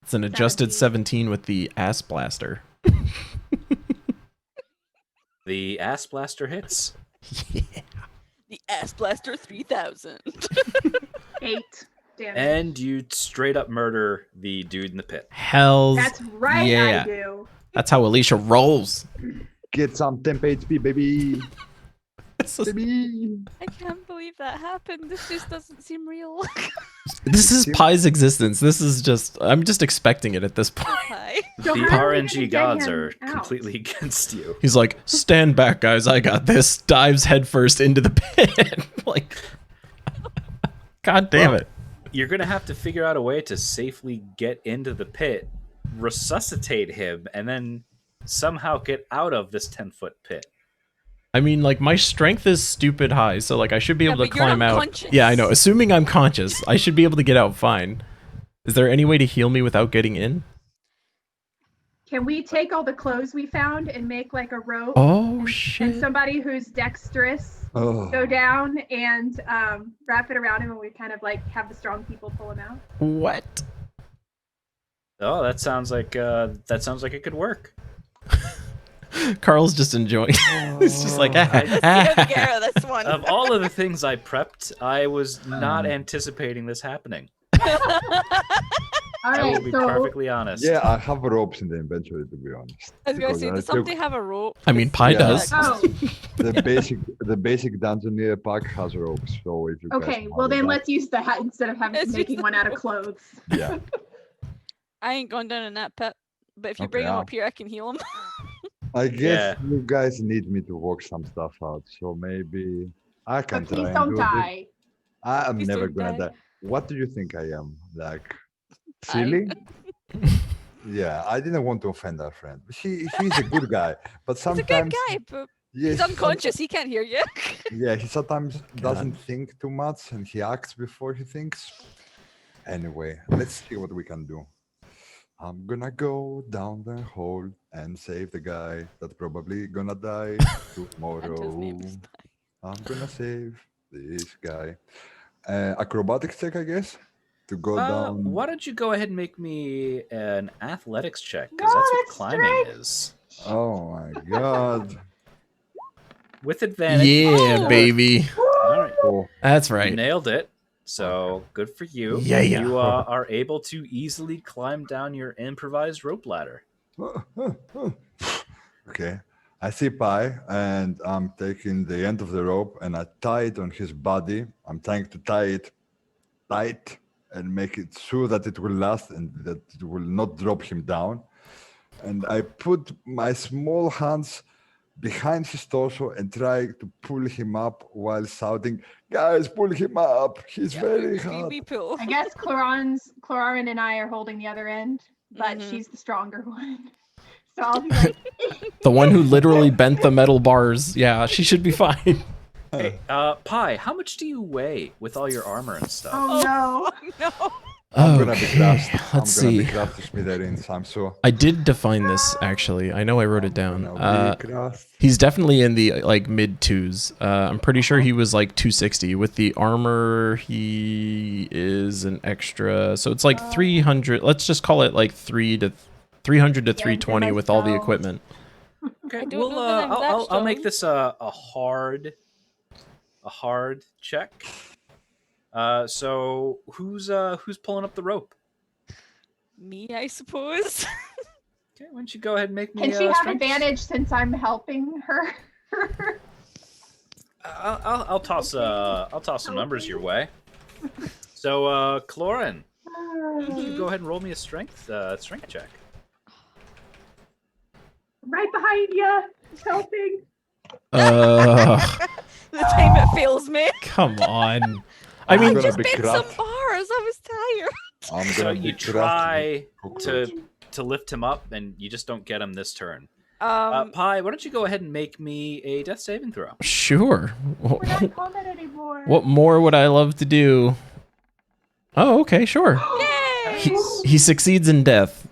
It's an adjusted 17. 17 with the ass blaster. The ass blaster hits. Yeah. The Ass Blaster 3000. 8. damage. And you straight up murder the dude in the pit. Hells That's right, yeah. I do. That's how Alicia rolls. Get some temp HP, baby. This is, Baby. I can't believe that happened. This just doesn't seem real. this is Pie's existence. This is just, I'm just expecting it at this point. Hi. So The how are we gonna RNG get gods him are out? completely against you. He's like, stand back, guys. I got this. Dives headfirst into the pit. Like, God damn it. You're going to have to figure out a way to safely get into the pit, resuscitate him, and then somehow get out of this 10-foot pit. I mean, like, my strength is stupid high, so, like, I should be Yeah, able to but you're climb out. unconscious. Yeah, I know. Assuming I'm conscious, I should be able to get out fine. Is there any way to heal me without getting in? Can we take all the clothes we found and make like a rope? Oh, and shit. somebody who's dexterous Oh. go down and wrap it around him, and we kind of like have the strong people pull him out. What? Oh, that sounds like it could work. Carl's just enjoying. It's just like, Get out of this one. Of all of the things I prepped, I was not anticipating this happening. All I right, will be so perfectly honest. Yeah, I have ropes in the inventory, to be honest. I was gonna Because say, I does took somebody have a rope? I mean, Pie Yeah. does. oh, the basic Dungeoneer pack has ropes, so if you guys okay. have Well, then that- let's use the hat instead of Let's use making the one out of clothes. Yeah. I ain't going down in that pit. But if you Okay, bring him yeah. up here, I can heal him. I guess Yeah. you guys need me to work some stuff out, so maybe I can But try please and don't do this. die. I am Please never don't gonna die. die. What do you think I am? Like I- silly? Yeah, I didn't want to offend our friend. He's a good guy, but He's a sometimes good guy, but yes, he's unconscious. He can't hear you. Yeah, he sometimes doesn't think too much and he acts before he thinks. Anyway, let's see what we can do. I'm gonna go down the hole and save the guy that's probably gonna die And tomorrow. his name is I'm gonna save this guy. Acrobatics check, I guess, to go down. Why don't you go ahead and make me an athletics check? No, Because that's what that's climbing strength. is. Oh my god. With advantage. Yeah, Oh. baby. All right. Oh, That's You right. nailed it. So good for you. Yeah. You are able to easily climb down your improvised rope ladder. okay. I see Pi, and I'm taking the end of the rope and I tie it on his body. I'm trying to tie it tight and make it sure that it will last and that it will not drop him down. And I put my small hands behind his torso and try to pull him up while shouting, "Guys, pull him up! He's very hard." We pull. I guess Clorin and I are holding the other end, but Mhm. she's the stronger one. So I'll be like, The one who literally bent the metal bars. Yeah, she should be fine. Hey, Pi, how much do you weigh with all your armor and stuff? oh no. No. I'm gonna be crushed. Let's I'm gonna see. be crushed to smithereens, I'm sure. I did define this actually. I know I wrote it down. Gonna be crushed. He's definitely in the like mid twos. I'm pretty sure he was like 260 with the armor. He is an extra, so it's like 300. Let's just call it like 300 to 320 with all the myself. equipment. Okay, I don't well, know that I'm that I'll make strong. this a hard check. So who's pulling up the rope? Me, I suppose. Okay, why don't you go ahead and make me Can she have strength- advantage since I'm helping her? I'll toss some numbers your way. So Clorin, you go ahead and roll me a strength check. Right behind you, helping. The time it fails me. Come on. I I'm mean, gonna Just be bent some crushed. bars. I was tired. I'm So gonna you be crushed. try Cockroach. to lift him up, and you just don't get him this turn. Um, Pi, why don't you go ahead and make me a death saving throw? sure. We're not in combat anymore. What more would I love to do? Oh, okay, sure. yay! He succeeds in death.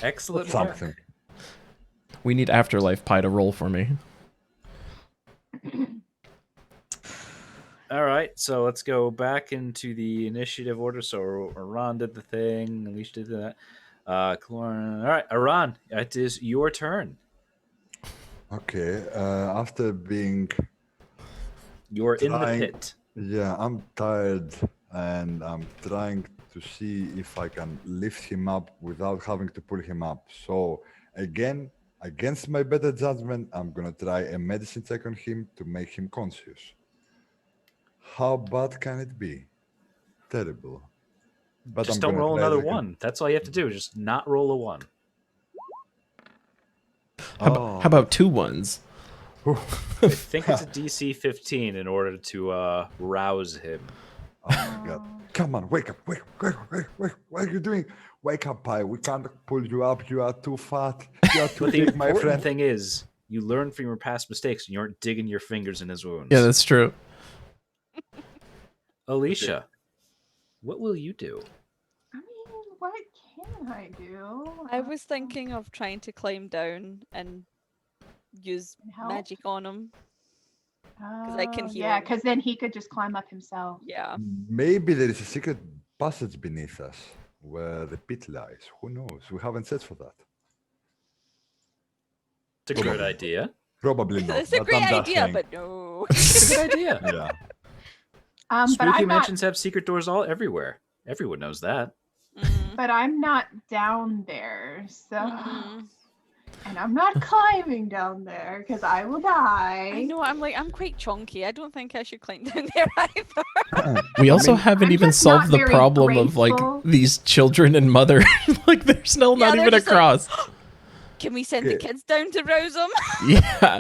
Excellent work. Something. We need Afterlife Pie to roll for me. All right, so let's go back into the initiative order. So Aran did the thing, Alicia did that. Clorin. All right, Aran, it is your turn. Okay. After being You're in the Trying- pit. Yeah, I'm tired. and I'm trying to see if I can lift him up without having to pull him up. So again, against my better judgment, I'm gonna try a medicine check on him to make him conscious. How bad can it be? Terrible. But Just I'm don't gonna roll try it another again. one. That's all you have to do. Just not roll a one. Oh, How about 2 ones? I think it's a DC 15 in order to rouse him. oh my god. Come on, wake up, wake up, wake up, wake up, wake up. What are you doing? Wake up, Pi. We can't pull you up. You are too fat. You are too But the big, my important friend. thing is, you learn from your past mistakes and you aren't digging your fingers in his wounds. Yeah, that's true. Alicia, what will you do? I mean, what can I do? I was thinking of trying to climb down and use Help? magic on him. I can heal Yeah, him. because then he could just climb up himself. Yeah. Maybe there is a secret passage beneath us where the pit lies. Who knows? We haven't searched for that. It's a good idea. Probably not. It's a but great I'm just idea, saying. but no. It's a good idea. Yeah. But Spooky I'm not. mansions have secret doors all everywhere. Everyone knows that. Mm, But I'm not down there, so. mm-mm. And I'm not climbing down there because I will die. I know, I'm quite chunky. I don't think I should climb down there either. We also haven't I'm even just not solved the very problem of like graceful. these children and mother. Like they're still Yeah, not they're even just like- across. Can we send the Okay. kids down to rouse them? Yeah.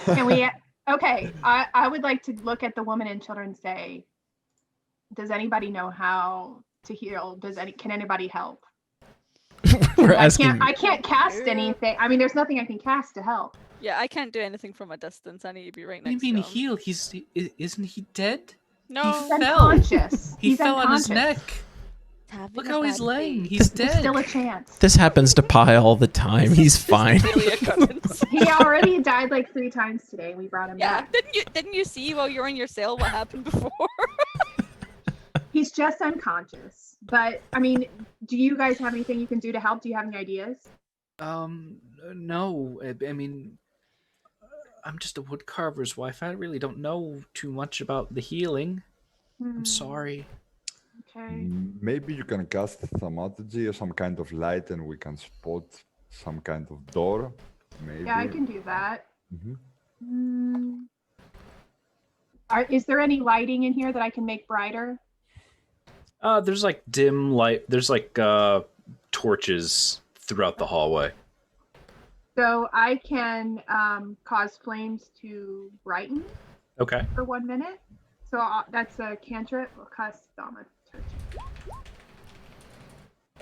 Can we? Okay, I would like to look at the woman and children and say, does anybody know how to heal? Can anybody help? We're asking. I can't cast anything. I mean, there's nothing I can cast to help. Yeah, I can't do anything from a distance. I need to be right What do next you mean to him. heal? Isn't he dead? No. He's fell. unconscious. He He's fell on his unconscious. neck. Having Look a how he's bad laying. day. He's There's dead. still a chance. This happens to Pi all the time. He's fine. Daily occurrence. He already died like 3 times today. We brought him Yeah, back. didn't you see while you were in your cell what happened before? He's just unconscious. But I mean, do you guys have anything you can do to help? Do you have any ideas? No. I mean, I'm just a woodcarver's wife. I really don't know too much about the healing. I'm sorry. Okay. Maybe you can cast thaumaturgy or some kind of light and we can spot some kind of door. Maybe. Yeah, I can do that. Mhm. Is there any lighting in here that I can make brighter? There's like dim light. There's like torches throughout the hallway. So I can cause flames to brighten Okay. for 1 minute. So that's a cantrip. We'll cast thaumaturgy.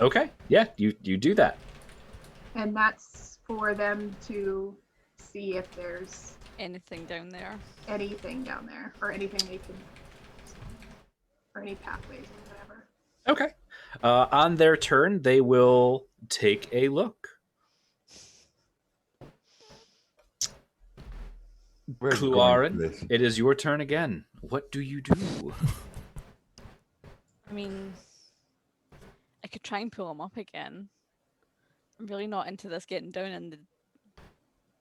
Okay. Yeah, you do that. And that's for them to see if there's Anything down there. anything down there or anything they can, or any pathways or whatever. Okay. On their turn, they will take a look. We're going Kluarin, places. it is your turn again. What do you do? I mean, I could try and pull him up again. I'm really not into this getting down in the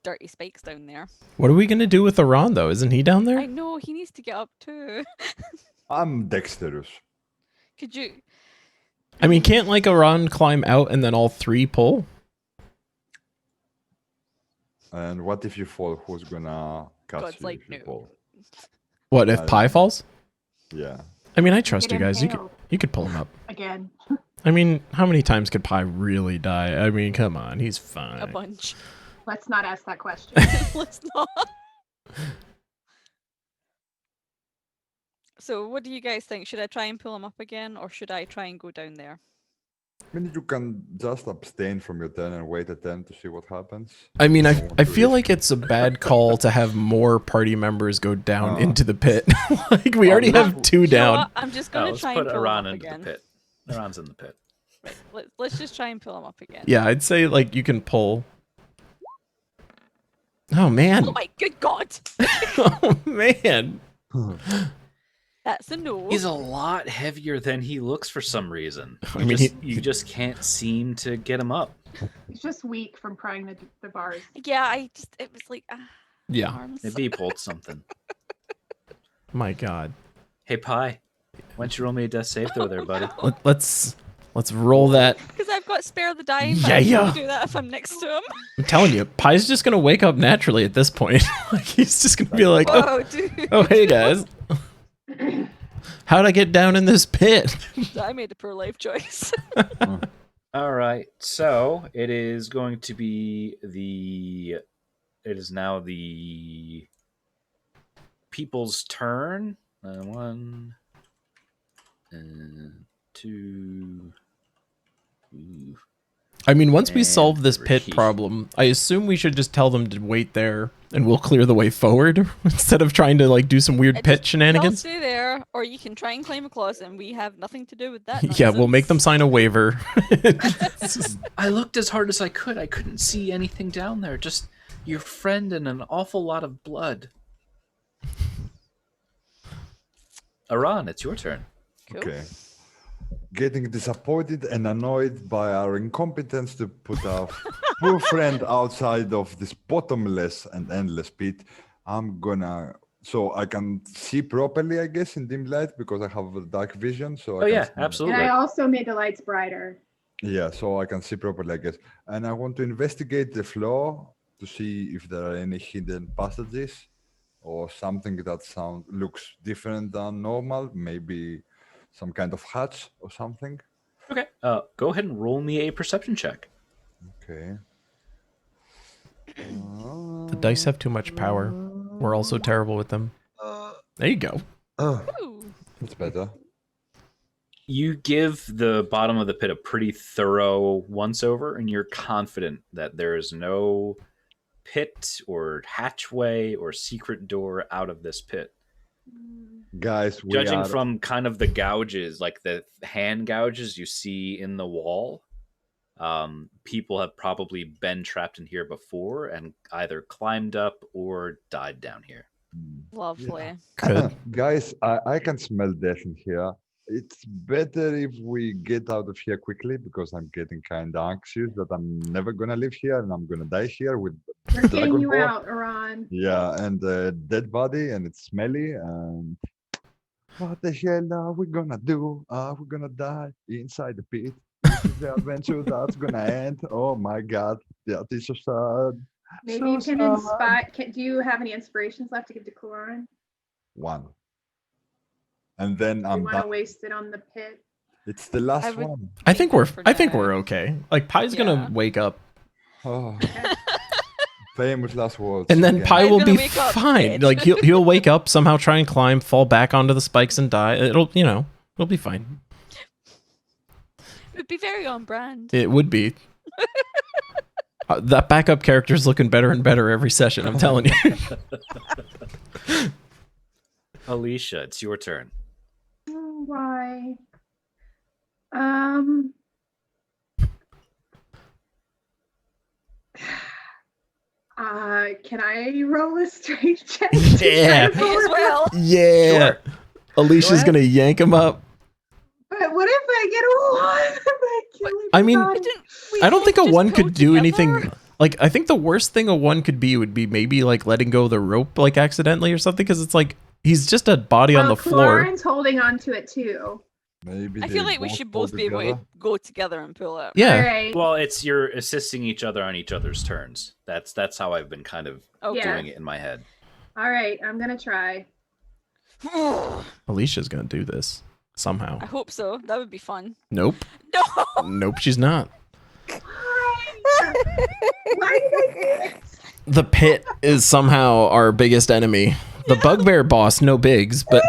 dirty spikes down there. What are we gonna do with Iran though? Isn't he down I there? know, he needs to get up too. I'm dexterous. Could you? I mean, can't like Iran climb out and then all 3 pull? And what if you fall? Who's gonna catch God's you like, if you no. fall? What if Pi falls? Yeah. I mean, I trust Get you guys. impaled You could pull him up. again. I mean, how many times could Pi really die? I mean, come on, he's A fine. bunch. Let's not ask that question. Let's not. So, what do you guys think? Should I try and pull him up again, or should I try and go down there? I mean, you can just abstain from your turn and wait a turn to see what happens. I mean, You I don't want I to feel risk like it's a bad call to have more party members go down Oh. into the pit. Like we Oh, already no. have 2 You know down. what? I'm just Oh, gonna let's try put and pull Iran him up into again. the pit. Iran's in the pit. Let's just try and pull him up again. Yeah, I'd say like you can pull. Oh man. Oh my good god! Oh man. That's a no. He's a lot heavier than he looks for some reason. I mean, You just can't seem to get him up. He's just weak from prying the bars. Yeah, it was like Yeah. arms. Maybe he pulled something. My god. Hey, Pi. Why don't you roll me a death save throw there, buddy? Let's roll that. Because I've got spare the dying, but Yeah, I yeah. can't do that if I'm next to him. I'm telling you, Pie's just gonna wake up naturally at this point. Like he's just gonna be like, Whoa, dude. oh hey guys, how'd I get down in this pit? I made a poor life choice. All right, so it is going to be the. It is now the people's turn. One, two. Ooh. I mean, once we And solve this pit Rikishi. problem, I assume we should just tell them to wait there, and we'll clear the way forward instead of trying to like do some weird pit They'll shenanigans. stay there, or you can try and climb across, and we have nothing to do with that. Yeah, we'll make them nonsense. sign a waiver. I looked as hard as I could. I couldn't see anything down there. Just your friend and an awful lot of blood. Aran, it's your turn. Cool. Okay. Getting disappointed and annoyed by our incompetence to put our poor friend outside of this bottomless and endless pit, I'm gonna. So I can see properly, I guess, in dim light because I have a dark vision. So I Oh can yeah, see- And absolutely. I also made the lights brighter. Yeah, so I can see properly, I guess. And I want to investigate the floor to see if there are any hidden passages or something that looks different than normal. Maybe some kind of hatch or something. Okay. Go ahead and roll me a perception check. Okay. The dice have too much power. We're also terrible with them. There you go. Ooh. It's better. You give the bottom of the pit a pretty thorough once over, and you're confident that there is no pit or hatchway or secret door out of this pit. Guys, we Judging are... from kind of the gouges, like the hand gouges you see in the wall, people have probably been trapped in here before and either climbed up or died down here. Lovely. Good. Guys, I can smell death in here. It's better if we get out of here quickly because I'm getting kind of anxious that I'm never gonna live here and I'm gonna die here with We're getting Dragon you Ball. out, Iran. Yeah, and a dead body and it's smelly and what the hell are we gonna do? Are we gonna die inside the pit? This is the adventure that's gonna end. Oh my god, that is so sad. Maybe So you can sad. inspire. Do you have any inspirations left to give to Kuran? One. And then Do you I'm want to done. waste it on the pit? It's the last would- one. I think we're for okay. Like Pie's Yeah. gonna wake up, Oh. Famous last words. and then again. Pie I'm will gonna be wake up, fine. bitch. Like he'll wake up somehow, try and climb, fall back onto the spikes and die. It'll be fine. It would be very on brand. It would be. That backup character's looking better and better every session. I'm telling you. Alicia, it's your turn. Oh, why? Can I roll a strength check? Yeah. May as well. Yeah. Sure. Alicia's ahead. gonna yank him up. But what if I get a one? By killing I mean, somebody? I don't think a Just one pull could do anything. together? Like, I think the worst thing a one could be would be maybe like letting go of the rope, like accidentally or something, because it's like he's just a body on the floor. Kuran's holding on to it too. Maybe I they feel like we both should pull both be able to together. go together and pull it. Yeah. All right. Well, it's you're assisting each other on each other's turns. That's how I've been kind of Okay. Yeah. doing it in my head. All right. I'm gonna try. Alicia's gonna do this somehow. I hope so. That would be fun. Nope. No. Nope, she's not. Why did I do this? The pit is somehow our biggest enemy. The bugbear boss, no bigs, but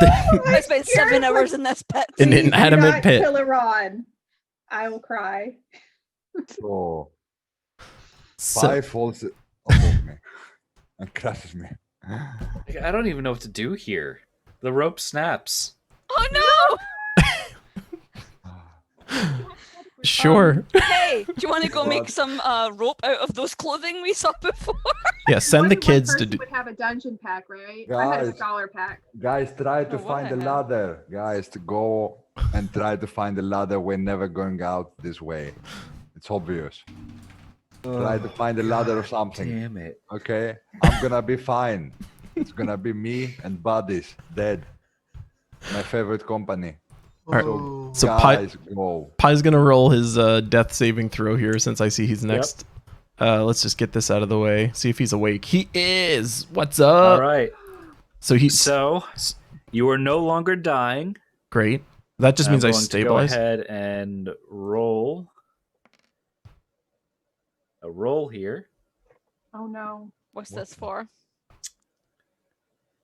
I spent 7 hours in this pit. An Please do inanimate not pit. Kill Iran. I will cry. So so, Pie falls above me and crashes me. Like, I don't even know what to do here. The rope snaps. Oh sure. no! Hey, do you want to go make some rope out of those clothing we saw before? Yeah, send One- the one kids to person do. would have a dungeon pack, right? I had a Guys. scholar pack. Guys, try to Oh, what find the the hell? ladder. Guys, to go and try to find the ladder. We're never going out this way. It's obvious. Try to find a ladder or something. Damn it. Okay? I'm gonna be fine. It's gonna be me and buddies dead. My favorite company. right. So Pi, Guys, go. Pi's gonna roll his death saving throw here since I see he's next. Let's just get this out of the way. See if he's awake. He is. What's up? All right. So he's So you are no longer dying. great. That just means I I'm going to stabilize. go ahead and roll a roll here. Oh no. What's this for?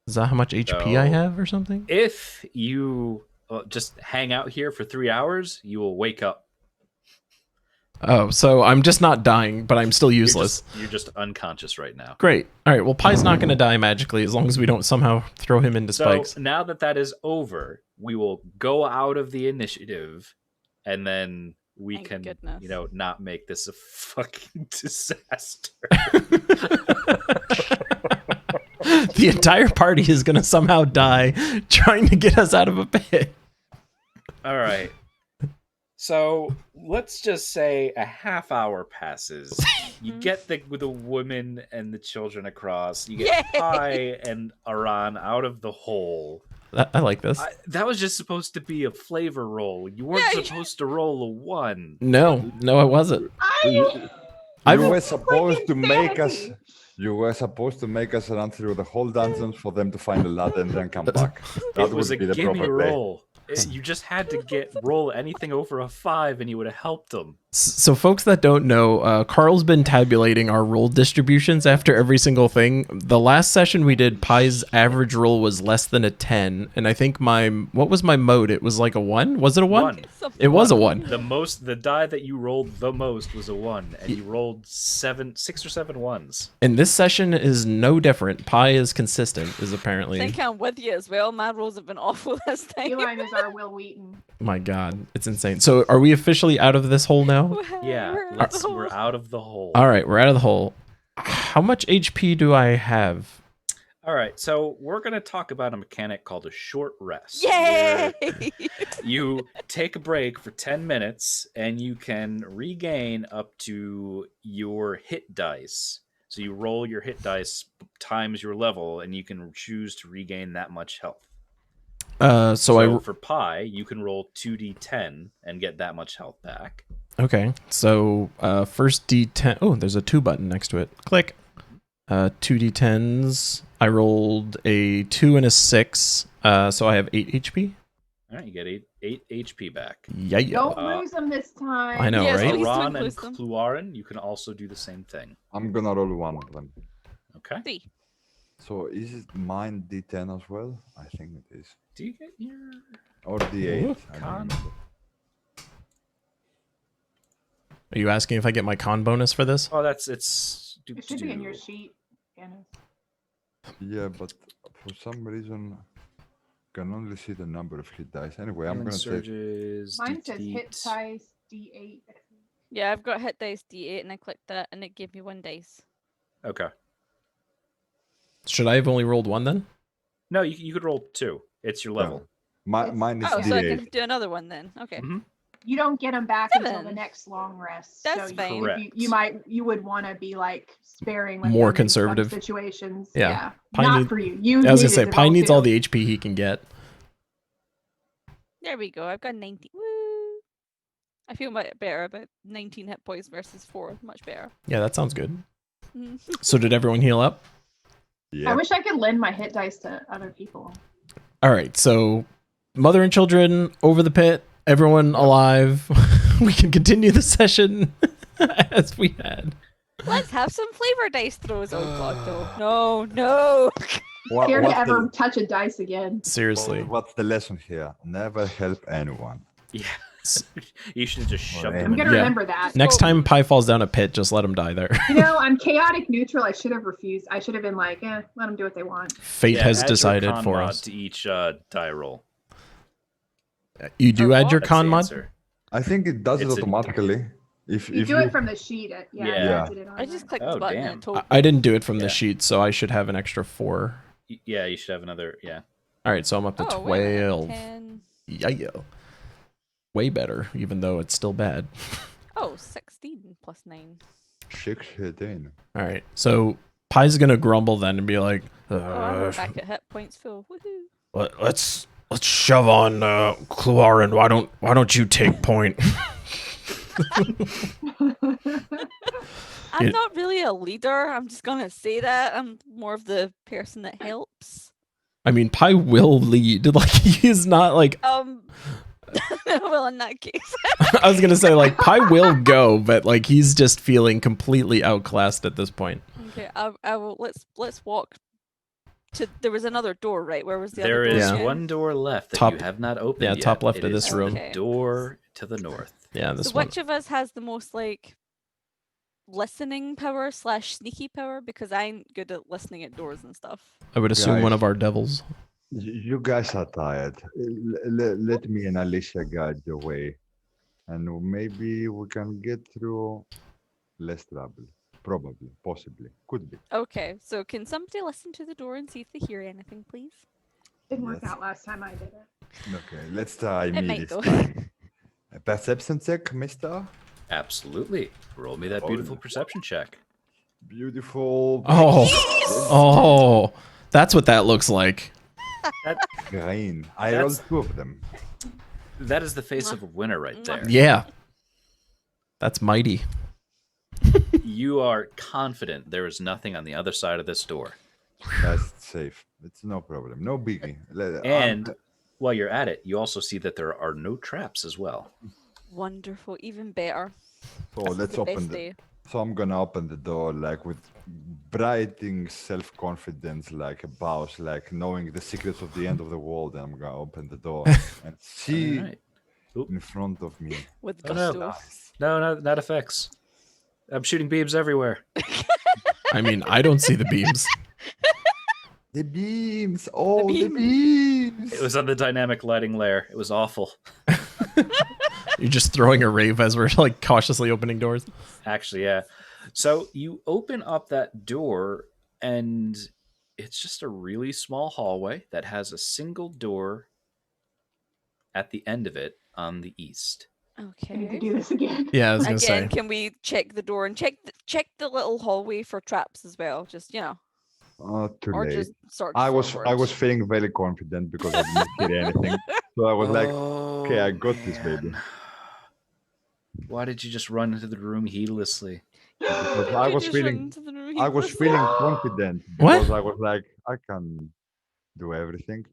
Is that how much HP I So- have or something? If you just hang out here for 3 hours, you will wake up. Oh, so I'm just not dying, but I'm still useless. You're just unconscious right now. Great. All right. Well, Pi's not gonna die magically as long as we don't somehow throw him into So spikes. now that is over, we will go out of the initiative, and then we Thank can, goodness. not make this a fucking disaster. The entire party is gonna somehow die trying to get us out of a pit. All right. So let's just say a half hour passes. You get the women and the children across. You get Yay! Pi and Aran out of the hole. I like this. That was just supposed to be a flavor roll. You weren't Yeah, supposed to roll a 1. No, it wasn't. You I've- were supposed to make us. insanity. You were supposed to make us run through the whole dungeons for them to find a ladder and then come back. That It was a would be the gimme proper play. roll. You just had to roll anything over a 5 and you would have helped them. So, folks that don't know, Carl's been tabulating our roll distributions after every single thing. The last session we did, Pi's average roll was less than a 10, and I think what was my mode? It was like a 1? Was it a 1? 1. It was a 1. The die that you rolled the most was a 1, and you rolled 6 or 7 1s. And this session is no different. Pi is consistent, is I apparently. think I'm with you as well. My rolls have been awful this time. Feline is our Will Wheaton. My God, it's insane. So, are we officially out of this hole now? Yeah, we're out of the hole. All right, we're out of the hole. How much HP do I have? All right, so we're going to talk about a mechanic called a short rest. Yay! where You take a break for 10 minutes and you can regain up to your hit dice. So you roll your hit dice times your level and you can choose to regain that much health. So for Pi, you can roll 2d10 and get that much health back. Okay, so first D10. Oh, there's a 2 button next to it. Click. 2d10s. I rolled a 2 and a 6, so I have 8 HP. All right, you get 8 HP back. Yeah. Don't lose them this time. I know, Yes, right? please. Ron don't and lose them. Kluaren, you can also do the same thing. I'm gonna roll one of them. Okay. 3. So is it mine D10 as well? I think it is. Do you get your... Or D8. I don't Con. remember. Are you asking if I get my con bonus for this? Oh, it's... It should be in your sheet, Dennis. Yeah, but for some reason, can only see the number of hit dice. Anyway, I'm gonna take. Surges, Mine says hit D8. dice D8. Yeah, I've got hit dice D8 and I clicked that and it gave me 1 dice. Okay. Should I have only rolled 1 then? No, you could roll 2. It's your level. Mine is Oh, so I D8. can do another one then. Okay. Mhm. You don't get them back until the 7. next long rest. That's so fine. Correct. You would want to be like sparing with More them in some conservative. situations. Yeah. Pi Not need- for you. You. I was gonna needed say, it Pi needs all too. the HP he can get. There we go. I've got 19. Woo! I feel much better about 19 hit points versus 4. Much better. Yeah, that sounds good. Mhm. So did everyone heal up? I Yeah. wish I could lend my hit dice to other people. All right, so mother and children over the pit, everyone alive. We can continue the session as we had. Let's have some flavor dice throws. Oh god, no. No. Scared to what's ever touch a dice again. Seriously. What's the lesson here? Never help anyone. Yeah. You should have just shoved Well, them I'm in gonna Yeah. remember that. Next time Pi falls down a pit, just let him die there. You know, I'm chaotic neutral. I should have refused. I should have been like, let them do what they want. Fate Yeah, has add your decided con for mod us. to each die roll. You do For add what? your That's con the mod? answer. I think it does it It's a- automatically. If You if do it from the sheet. Yeah. I did it on I just there. clicked Oh, the button damn. and it told I didn't do it from Yeah. the sheet, so I should have an extra 4. Yeah, you should have another. Yeah. All right, so I'm up to Oh, wait a 12. minute, 10. Yeah. Way better, even though it's still bad. Oh, 16 plus 9. 16. All right, so Pi's gonna grumble then and be like, Oh, I'm back at hit points full. Woohoo. let's let's shove on Cluarin. Why don't you take point? I'm Yeah. not really a leader. I'm just gonna say that. I'm more of the person that helps. I mean, Pi will lead. Like, he's not like. Well, in that case. I was gonna say, like, Pi will go, but like he's just feeling completely outclassed at this point. Okay, I will. Let's walk to. There was another door, right? Where was the There other door? is Yeah. again? one door left that Top- you have not opened yeah, yet. top left It of this is room. the Okay. door to the north. Yeah, this So one. which of us has the most like listening power / sneaky power? Because I'm good at listening at doors and stuff. I would assume Guys. one of our devils. You guys are tired. Let me and Alicia guide the way, and maybe we can get through less trouble. Probably, possibly, could be. Okay, so can somebody listen to the door and see if they hear anything, please? Didn't work Yes. out last time I did it. Okay, let's try It me might this though. time. A perception check, mister. Absolutely. Roll me that Oh, beautiful yeah. perception check. Beautiful. Oh, that's what that looks like. Green. I That's- rolled 2 of them. That is the face of a winner right there. Yeah, that's mighty. You are confident there is nothing on the other side of this door. That's safe. It's no problem. No biggie. And while you're at it, you also see that there are no traps as well. Wonderful, even better. So This is let's the open best the. day. So I'm gonna open the door like with brighting self-confidence, like a boss, like knowing the secrets of the end of the world. And I'm gonna open the door and see All right. Oop. in front of me. With Oh, no. gusto. No, not effects. I'm shooting beams everywhere. I mean, I don't see the beams. The beams. Oh, the beams. beams. It was on the dynamic lighting layer. It was awful. You're just throwing a rave as we're like cautiously opening doors. Actually, yeah. So you open up that door, and it's just a really small hallway that has a single door at the end of it on the east. I need to Okay. do this again. Yeah, I was gonna Again, say. can we check the door and check the little hallway for traps as well? Just Too or late. just search. I was forward. feeling very confident because I didn't hear anything. So I was like, okay, I got this, baby. man. Why did you just run into the room heedlessly? Because You I was just feeling- run into the room I was heedlessly. feeling confident What? because I was like, I can do everything.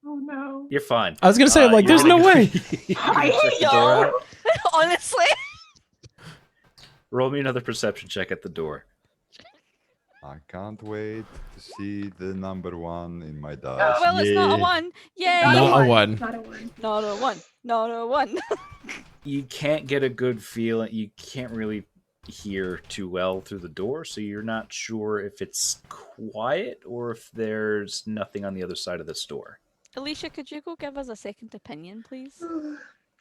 Oh no. You're fine. I was gonna say, like, you're there's no gonna- way. You're I gonna check hate the door y'all. out? Honestly. Roll me another perception check at the door. I can't wait to see the number 1 in my dice. Well, it's not a Yay. one. Yay. Not a one. Not a one. Not a one. Not a one. You can't get a good feeling. You can't really hear too well through the door, so you're not sure if it's quiet or if there's nothing on the other side of this door. Alicia, could you go give us a second opinion, please?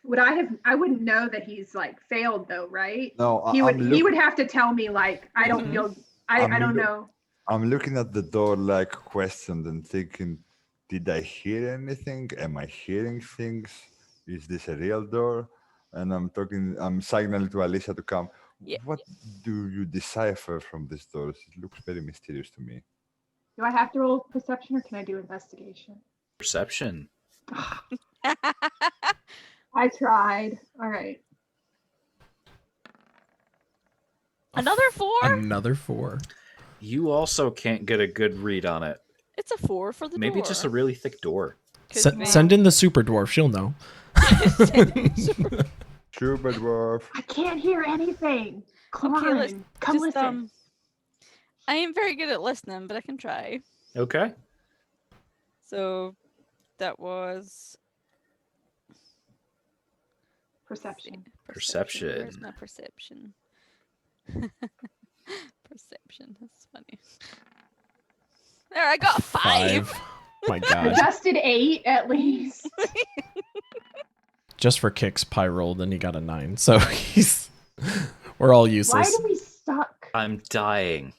Would I have? I wouldn't know that he's like failed though, right? No, He would. I'm He would have to tell me like I don't Mhm. feel. I I'm don't look- know. I'm looking at the door like questioned and thinking, did I hear anything? Am I hearing things? Is this a real door? And I'm signaling to Alicia to come. Yeah. What do you decipher from this door? It looks very mysterious to me. Do I have to roll perception or can I do investigation? Perception. I tried. All right. Another 4? Another 4. You also can't get a good read on it. It's a 4 for the Maybe door. it's just a really thick door. Could be. Send in the super dwarf. She'll know. Super dwarf. I can't hear anything. Come Okay, on, let's come just, listen. I am very good at listening, but I can try. Okay. So that was Perception. Where's Perception. my perception? Perception. That's funny. There, I got a 5. My God. Adjusted 8 at least. Just for kicks, Pi rolled and he got a 9. So we're all Why useless. do we suck? I'm dying.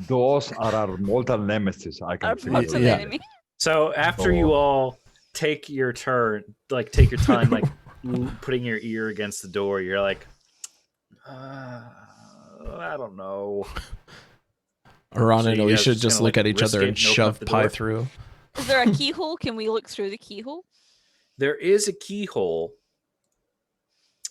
Those are our mortal nemesis. I Our can feel mortal it. Yeah. enemy. So after you all take your turn, like take your time, like putting your ear against the door, you're like, I don't know. Aran So and you guys Alicia just just gonna, look like, at each risk other it and and open up shove the Pi door? through. Is there a keyhole? Can we look through the keyhole? There is a keyhole.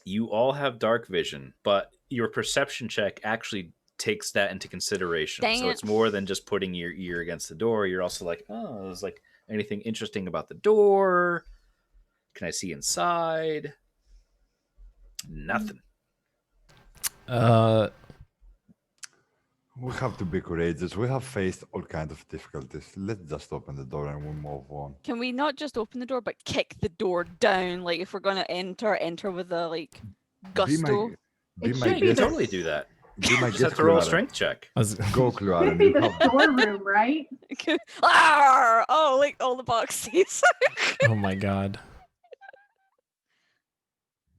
You all have dark vision, but your perception check actually takes that into consideration. Dang So it. it's more than just putting your ear against the door. You're also like, oh, is like anything interesting about the door? Can I see inside? Nothing. We have to be courageous. We have faced all kinds of difficulties. Let's just open the door and we move on. Can we not just open the door, but kick the door down? Like, if we're gonna enter with a like gusto. Be It my should be You guest. the- totally do that. Be my Just have guest, to roll a Clara. strength check. Go, Should Clara. be You the have storeroom, right? Arr! Oh, like all the boxes. Oh my god.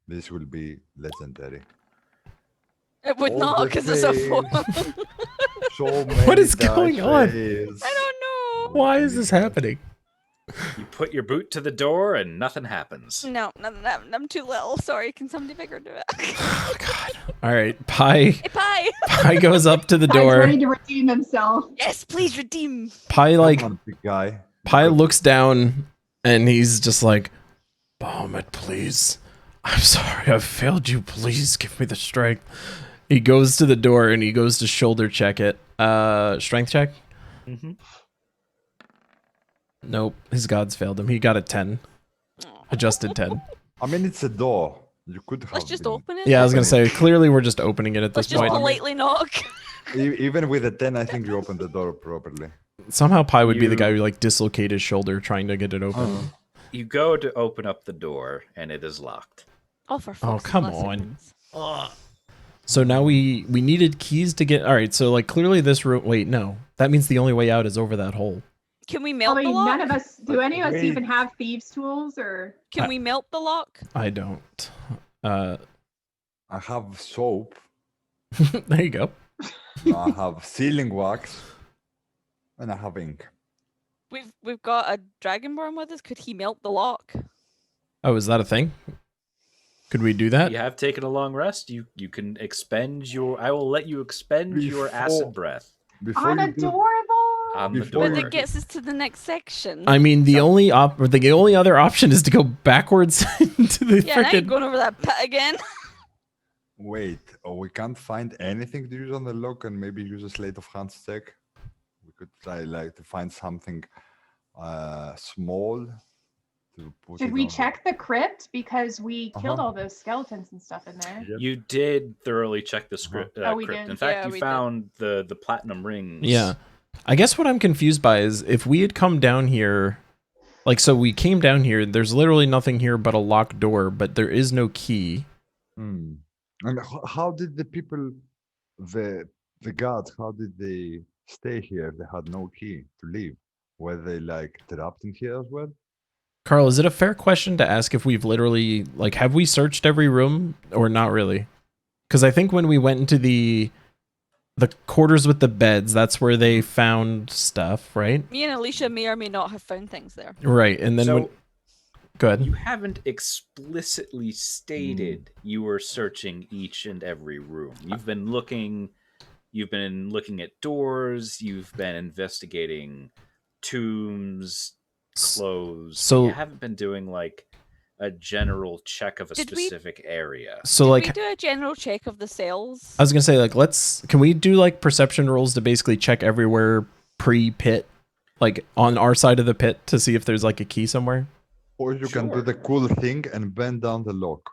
This will be legendary. It would All not, the because it's a four. fails. So many What is dice going on? fails. I don't know. Why is this happening? You put your boot to the door and nothing happens. No, I'm too little. Sorry, can somebody bigger do it? Oh god. All right, Pi. Hey, Pie. Pi goes up to the He's door. ready to redeem himself. Yes, please redeem. Pi like Come on, big guy. Pi looks down and he's just like, Bahamut, please. I'm sorry, I've failed you. Please give me the strength. He goes to the door and he goes to shoulder check it. Strength check? Mm-hmm. Nope, his gods failed him. He got a 10. Adjusted 10. I mean, it's a door. You could have. Let's just been- open it. Yeah, I was gonna say, clearly we're just opening it at Let's this just point. politely knock. Even with a 10, I think you opened the door properly. Somehow Pi would be the You- guy who like dislocate his shoulder trying to get it open. You go to open up the door and it is locked. Oh, for Oh, fuck's come lessons. on. So now we needed keys to get. All right, so like clearly this room. Wait, no, that means the only way out is over that hole. Can we I melt the mean, lock? none of us. Do any of us Wait. even have thieves' tools or? Can we melt the lock? I don't. I have soap. There you go. I have sealing wax. And I have ink. We've got a dragonborn with us. Could he melt the lock? Oh, is that a thing? Could we do that? You have taken a long rest. You can expend your. I will let you expend your Before- acid breath Before On a you do- door, though. on the Before door. But it gets us to the next section. I mean, the only other option is to go backwards into the yeah, now you're freaking. going over that pit again. Wait, we can't find anything to use on the lock and maybe use a sleight of hand check. We could try like to find something small to put Did it we on. check the crypt because we killed Uh-huh. all those skeletons and stuff in there? Yep. You did thoroughly check the script. Oh, we crypt. did. In fact, Yeah, you we did. found the platinum rings. Yeah, I guess what I'm confused by is if we had come down here, like, so we came down here. There's literally nothing here but a locked door, but there is no key. Hmm. And how did the people, the gods, how did they stay here? They had no key to leave. Were they like trapped in here as well? Carl, is it a fair question to ask if we've literally, like, have we searched every room or not really? Because I think when we went into the quarters with the beds, that's where they found stuff, right? Me and Alicia may or may not have found things there. Right, and then So when, go ahead. you haven't explicitly stated you were searching each and every room. You've been looking. You've been looking at doors. You've been investigating tombs, clothes. So- you haven't been doing like a general check of a Did we- specific area. So Did like, we do a general check of the cells? I was gonna say, like, can we do like perception rolls to basically check everywhere pre-pit, like on our side of the pit to see if there's like a key somewhere? Or you can do Sure. the cool thing and bend down the lock.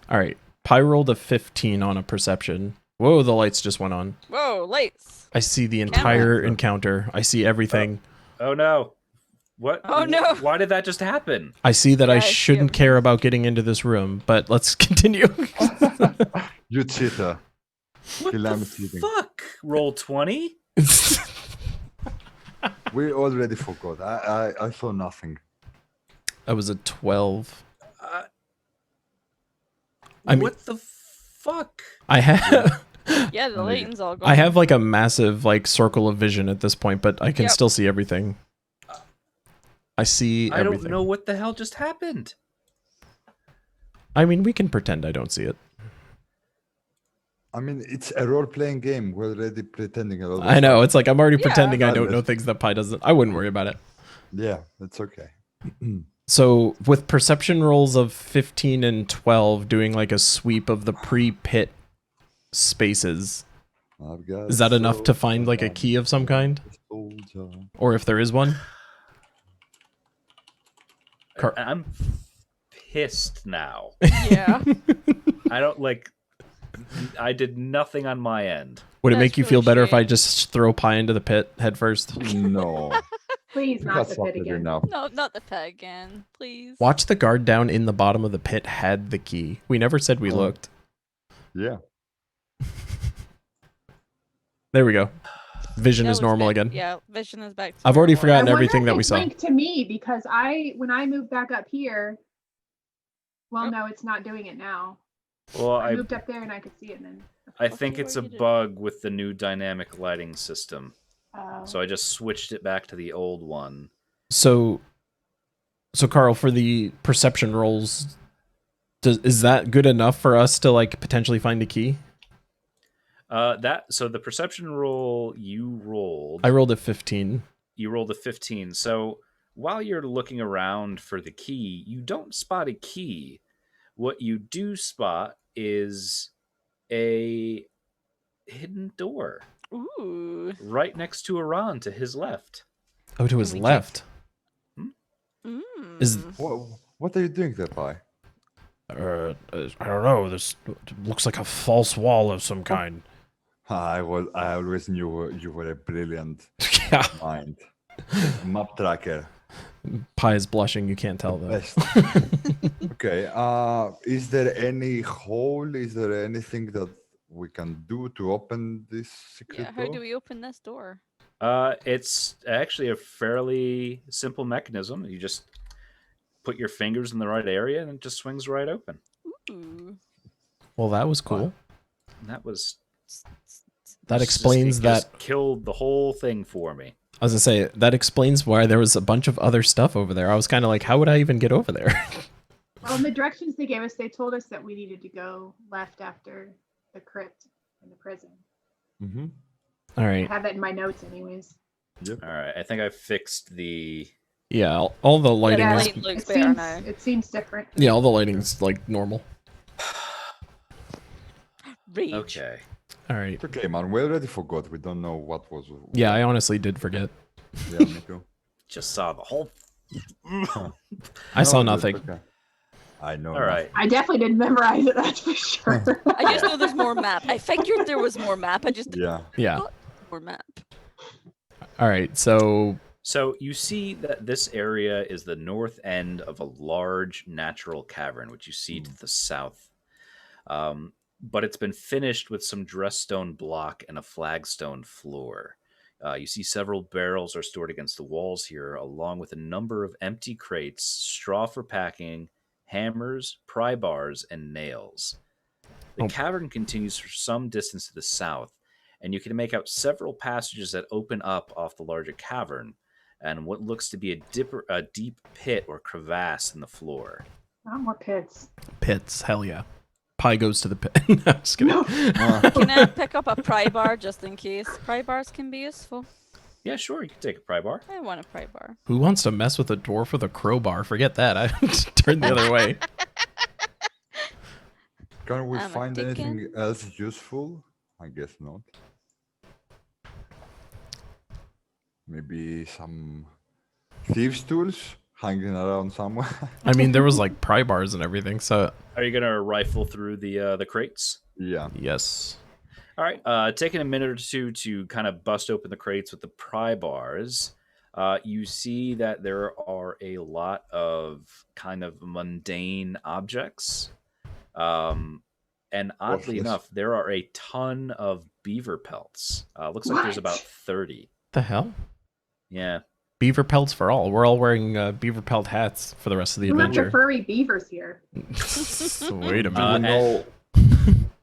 All right, Pi rolled a 15 on a perception. Whoa, the lights just went on. Whoa, lights. I see the entire encounter. I see everything. Oh no! What? Oh, no. Why did that just happen? I see that I Yeah, I see shouldn't care about getting into this room, but let's continue. You cheater. What Kill the I'm cheating. fuck? Roll 20? We already forgot. I saw nothing. That was a 12. Uh, I mean- what the fuck? I have Yeah, the Maybe. lighting's all gone. I have like a massive like circle of vision at this point, but I can Yep. still see everything. I see I everything. don't know what the hell just happened. I mean, we can pretend I don't see it. I mean, it's a role-playing game. We're already pretending a lot. Of I know. stuff. It's like I'm already Yeah. pretending I don't Madness. know things that Pi doesn't. I wouldn't worry about it. Yeah, that's okay. So with perception rolls of 15 and 12, doing like a sweep of the pre-pit spaces, I've got is that enough to soldier, find like a key of some kind? soldier. Or if there is one? I'm pissed now. Yeah. I don't like. I did nothing on my end. Would it That's make you really feel better if I shame. just throw Pi into the pit head first? No, Please, we not got the pit suffered again. enough. No, not the pet again, please. Watch the guard down in the bottom of the pit had the key. We never said we Oh. looked. Yeah, There we go. Vision That is was normal good. again. Yeah, vision is back. To I've where already it was. forgotten I wonder everything if that it we saw. blinked to me because when I moved back up here. Well, Oh. no, it's not doing it now. Well, I I moved up there and I could see it, and then. think Okay, it's a what you did. bug with the new dynamic lighting system. Oh. So I just switched it back to the old one. So Carl, for the perception rolls, is that good enough for us to like potentially find a key? So the perception roll you rolled. I rolled a 15. You rolled a 15. So while you're looking around for the key, you don't spot a key. What you do spot is a hidden door Ooh. right next to Iran to his left. Oh, to his we check? left. Mm. Is- what are you doing there, Pi? I don't know. This looks like a false wall of some kind. I always knew you were a brilliant Yeah. mind. Map tracker. Pi is blushing. You can't tell though. Best. Okay. Is there any hole? Is there anything that we can do to open this secret Yeah, how door? do we open this door? It's actually a fairly simple mechanism. You just put your fingers in the right area and it just swings right open. Ooh. Well, that was cool. And that was That just- explains it that. just killed the whole thing for me. I was gonna say that explains why there was a bunch of other stuff over there. I was kind of like, how would I even get over there? Well, in the directions they gave us, they told us that we needed to go left after the crypt in the prison. Mm-hmm. All I right. have that in my notes, anyways. Yep. All right, I think I fixed the. Yeah. All the lighting Yeah, is. Light looks It better seems now. it seems different. Yeah. All the lighting's like normal. Rage. Okay. All right. It's okay, man. We already forgot. We don't know what was. Yeah. I honestly did forget. Yeah, me too. Just saw the whole. I saw No, that's nothing. okay. I know. All right. I definitely didn't memorize it. That's for sure. I just know there's more map. I figured there was more map. I just Yeah. Yeah. more map. All right. So So you see that this area is the north end of a large natural cavern, which you see to the south. But it's been finished with some dressed stone block and a flagstone floor. You see several barrels are stored against the walls here, along with a number of empty crates, straw for packing, hammers, pry bars, and nails. The Oh. cavern continues for some distance to the south, and you can make out several passages that open up off the larger cavern, and what looks to be a deep pit or crevasse in the floor. Not more pits. pits. Hell yeah. Pi goes to the pit. No, I'm just kidding. Can I pick up a pry bar just in case? Pry bars can be useful. Yeah, sure, you can take a pry bar. I want a pry bar. Who wants to mess with a dwarf with a crowbar? Forget that. I turned the other way. Can we I'm a find anything chicken. else useful? I guess not. Maybe some thieves' tools hanging around somewhere. I mean, there was like pry bars and everything. So Are you gonna rifle through the crates? Yeah. yes. All right, taking a minute or two to kind of bust open the crates with the pry bars, you see that there are a lot of kind of mundane objects. And oddly Worthless. enough, there are a ton of beaver pelts. Looks like there's What? about 30. The hell? Yeah. Beaver pelts for all. We're all wearing beaver pelt hats for the rest of the Who left the adventure. furry beavers here? Wait a Do Uh, we minute. know?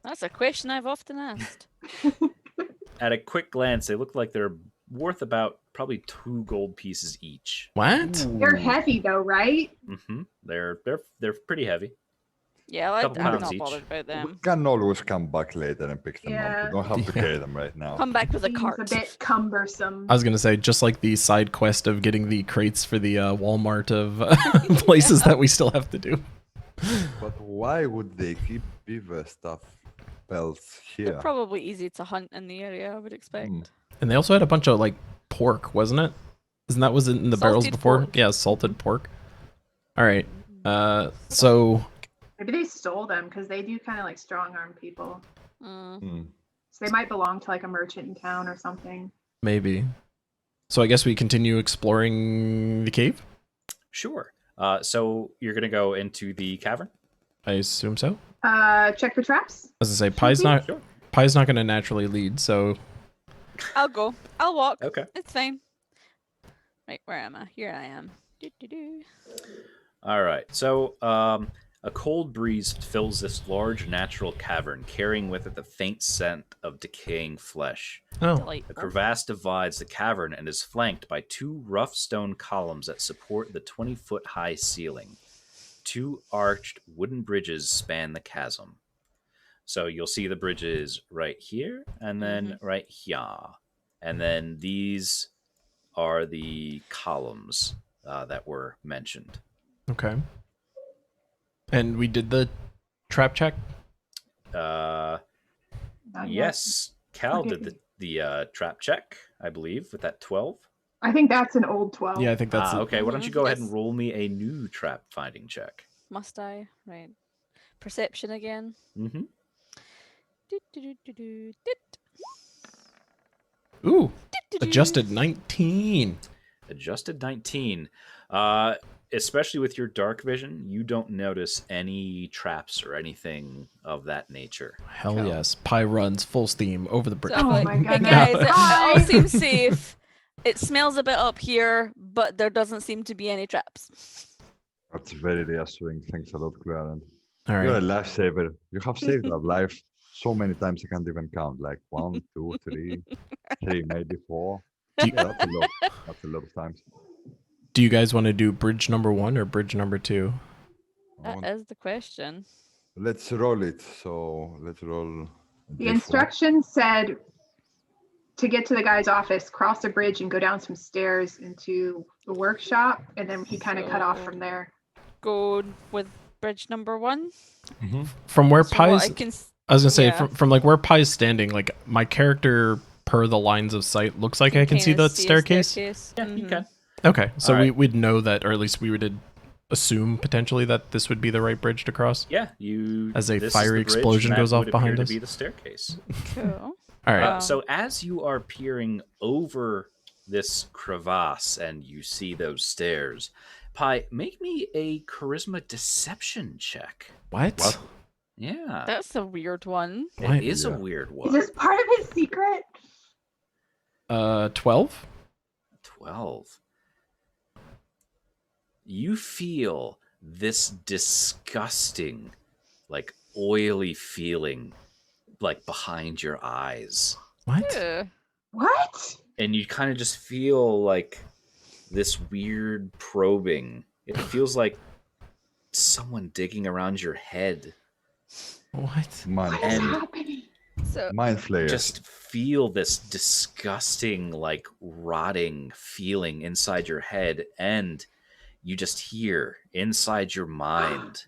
That's a question I've often asked. At a quick glance, they look like they're worth about probably 2 gold pieces each. What? They're heavy though, right? Mm-hmm. They're pretty heavy. Yeah, Couple I'm pounds not each. bothered about We them. can always come back later and pick them up. Yeah. We don't have to Yeah. carry them right now. Come back with a Seems cart. a bit cumbersome. I was gonna say, just like the side quest of getting the crates for the Walmart of places that we still have to do. But why would they keep beaver stuff belts They're here? probably easy to hunt in the area, I would expect. Mm. And they also had a bunch of like pork, wasn't it? Isn't that was it in the barrels Salted before? pork. Yeah, salted pork. All right. So Maybe they stole them because they do kind of like strong arm people. Mm. Mm. So they might belong to like a merchant in town or something. maybe. So I guess we continue exploring the cave. Sure. So you're gonna go into the cavern. I assume so. Check for traps. As I say, Pie's not Sure. going to naturally lead. So I'll go. I'll walk. Okay. It's fine. Wait, where am I? Here I am. Do. All right. So a cold breeze fills this large natural cavern, carrying with it the faint scent of decaying flesh. oh, A Delightful. crevasse divides the cavern and is flanked by two rough stone columns that support the 20-foot high ceiling. Two arched wooden bridges span the chasm. So you'll see the bridges right here and then right here. And then these are the columns that were mentioned. okay. And we did the trap check. Not yet. Yes, Cal Okay. did the trap check, I believe, with that 12. I think that's an old 12. Yeah, I think that's it. Okay, why don't you go ahead and Yes. roll me a new trap finding check? Must I? Right. Perception again. Mm-hmm. Ooh, adjusted 19. Adjusted 19. Especially with your dark vision, you don't notice any traps or anything of that nature. Hell Cal. yes. Pie runs full steam over the bridge. So I'm Oh like, my hey goodness. guys, it Hi." all seems safe. It smells a bit up here, but there doesn't seem to be any traps. That's very reassuring. Thanks a lot, Clarence. All You're a right. lifesaver. You have saved our life so many times I can't even count. Like 1, 2, 3, 3, maybe 4. Do you, Yeah, that's a lot. That's a lot of times. do you guys want to do bridge number 1 or bridge number 2? I That want- is the question. Let's roll it. So let's roll. The instructions said to get to the guy's office, cross a bridge and go down some stairs into the workshop, and then he kind of cut off So- from there. Go with bridge number 1. From where From what Pie's I can I was gonna say yeah. from like where Pie's standing, like my character per the lines of sight looks like I can see the staircase. Yeah, you Mhm. can. Okay, so All right. we'd know that, or at least we would assume potentially that this would be the right bridge to cross. Yeah, you. As a this is fiery the bridge, explosion and that goes off would appear behind to us. be the staircase. Cool. All right. Wow. So as you are peering over this crevasse and you see those stairs, Pi, make me a charisma deception check. What? Yeah, That's a weird one. Why- it is a Yeah. weird Is one. this part of his secret? 12. 12. You feel this disgusting, like oily feeling, like behind your eyes. What? Ew. What? And you kind of just feel like this weird probing. It feels like someone digging around your head. What? Mind, What is And- happening? So mind flayer. Just feel this disgusting, like rotting feeling inside your head, and you just hear inside your mind,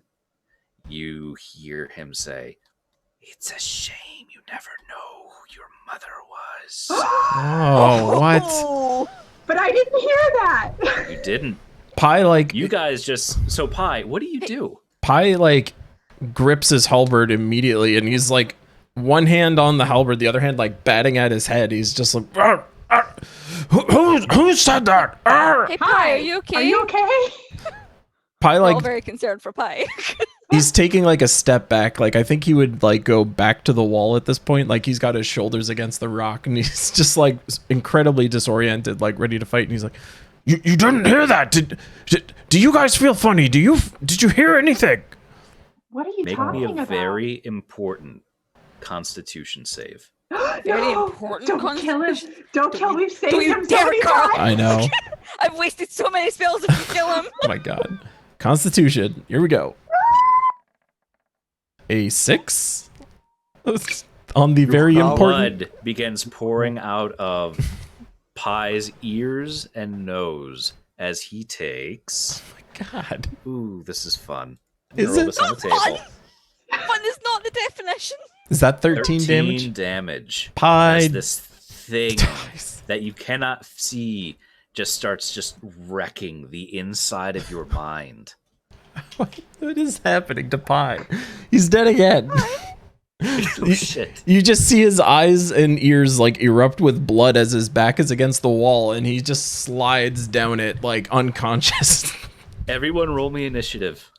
you hear him say, "It's a shame you never know who your mother was." Oh, what? Oh, But I didn't hear that. You didn't. Pie like You guys just. So, Pi, what do you do? Pie like grips his halberd immediately, and he's like one hand on the halberd, the other hand like batting at his head. He's just like, "Arr, arr. Who said that? Arr." hey Pi, are you okay? Are you okay? Pie We're all like very concerned for Pi. he's taking like a step back. Like I think he would like go back to the wall at this point. Like he's got his shoulders against the rock, and he's just like incredibly disoriented, like ready to fight. And he's like, "You didn't hear that? Do you guys feel funny? Did you hear anything?" What are you Make talking me a about? very important Constitution save. Very No, important Don't kill him. constitution. Don't kill. We've saved don't you him so dare, many Carl. times. I know. I've wasted so many spells if you kill him. Oh my god. Constitution. Here we go. A 6 on the very have important. Blood begins pouring out of Pie's ears and nose as he takes. Oh my god. Ooh, this is fun. I'm Is gonna roll it? this on the Not table. fun. Fun is not the definition. Is that 13 damage? damage. Pie As this thing dies. that you cannot see just starts just wrecking the inside of your mind. What is happening to Pie? He's dead again. Oh shit. You just see his eyes and ears like erupt with blood as his back is against the wall, and he just slides down it like unconscious. Everyone roll me initiative.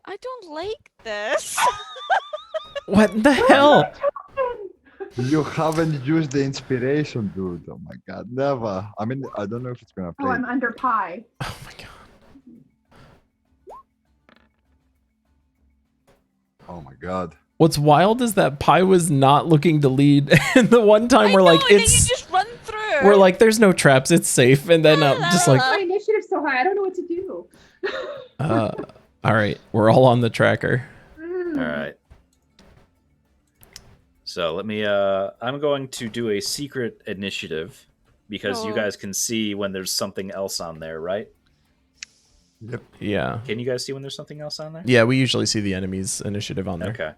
I don't like this. What the hell? You haven't used the inspiration, dude. Oh my god, never. I mean, I don't know if it's gonna Oh, play. I'm under pie. Oh my god. Oh my god. What's wild is that Pie was not looking to lead, and the one time I we're know, like, and then it's you just run through. we're like, there's no traps, it's safe, and then just like, My initiative's so high, I don't know what to do. all right, we're all on the tracker. All right. So let me. I'm going to do a secret initiative because you Oh. guys can see when there's something else on there, right? Yep. Yeah, Can you guys see when there's something else on there? yeah, we usually see the enemy's initiative on there. Okay.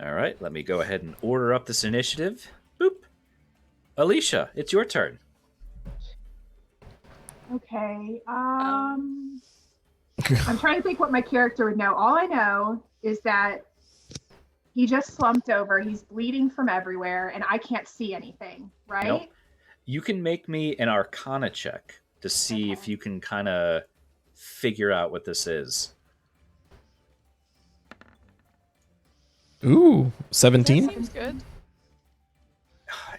All right. Let me go ahead and order up this initiative. Boop. Alicia, it's your turn. Okay. I'm trying to think what my character would know. All I know is that he just slumped over. He's bleeding from everywhere, and I can't see anything. Right? Nope. You can make me an Arcana check to see if you can kind of figure out what this is. Ooh, That 17. seems good.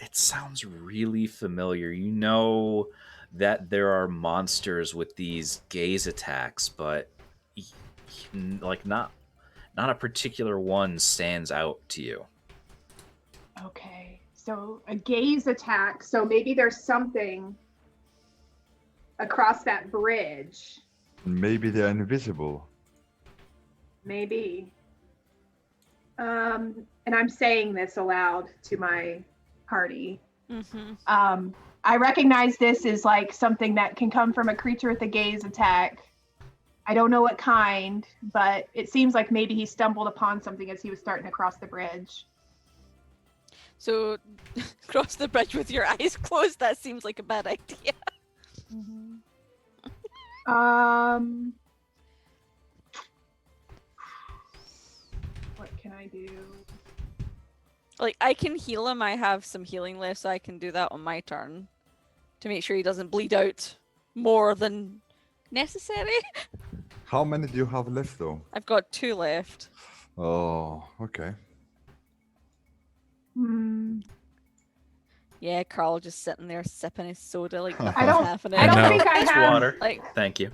It sounds really familiar. You know that there are monsters with these gaze attacks, but like not a particular one stands out to you. Okay. So a gaze attack. So maybe there's something across that bridge. Maybe they're invisible. Maybe. And I'm saying this aloud to my party. Mm-hmm. I recognize this as like something that can come from a creature with a gaze attack. I don't know what kind, but it seems like maybe he stumbled upon something as he was starting to cross the bridge. So, cross the bridge with your eyes closed. That seems like a bad idea. What can I do? Like, I can heal him. I have some healing left, so I can do that on my turn to make sure he doesn't bleed out more than necessary. How many do you have left, though? I've got 2 left. Oh, okay. Yeah, Carl just sitting there sipping his soda like nothing's I don't- happening. I don't know. think I It's have. water. Like, Thank you.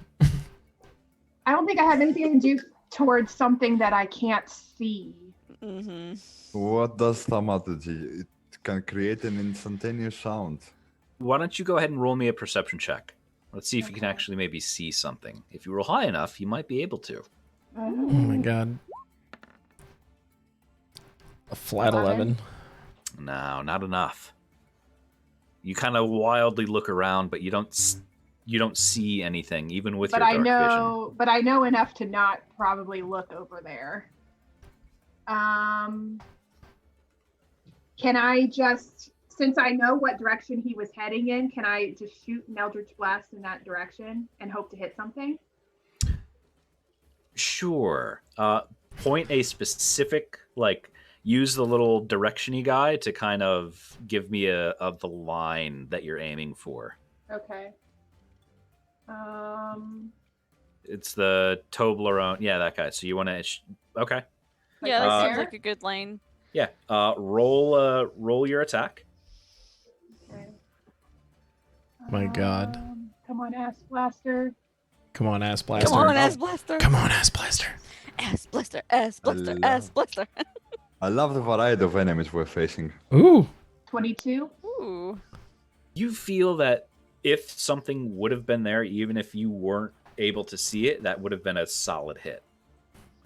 I don't think I have anything to do towards something that I can't see. mm-hmm. What does thaumaturgy? It can create an instantaneous sound. Why don't you go ahead and roll me a perception check? Let's see if you can actually maybe see something. If you roll high enough, you might be able to. Oh my god. A flat 11. No, not enough. You kind of wildly look around, but you don't see anything, even with But your I dark know, but I know enough to not probably look over there. Can I just, since I know what direction he was heading in, can I just shoot an Eldritch Blast in that direction and hope to hit something? vision. Sure. Point a specific, like, use the little direction-y guy to kind of give me the line that you're aiming for. Okay. It's the Toblerone. Yeah, that guy. So you want to... Okay. Yeah, that Uh, seems like a good line. Yeah. Roll your attack. Okay. My god. Come on, Ass Blaster. Come on, ass blaster. Come on, ass blaster. Come on, ass blaster. Ass blaster, ass blaster, love- ass blaster. I love the variety of enemies we're facing. Ooh. 22. Ooh. You feel that if something would have been there, even if you weren't able to see it, that would have been a solid hit.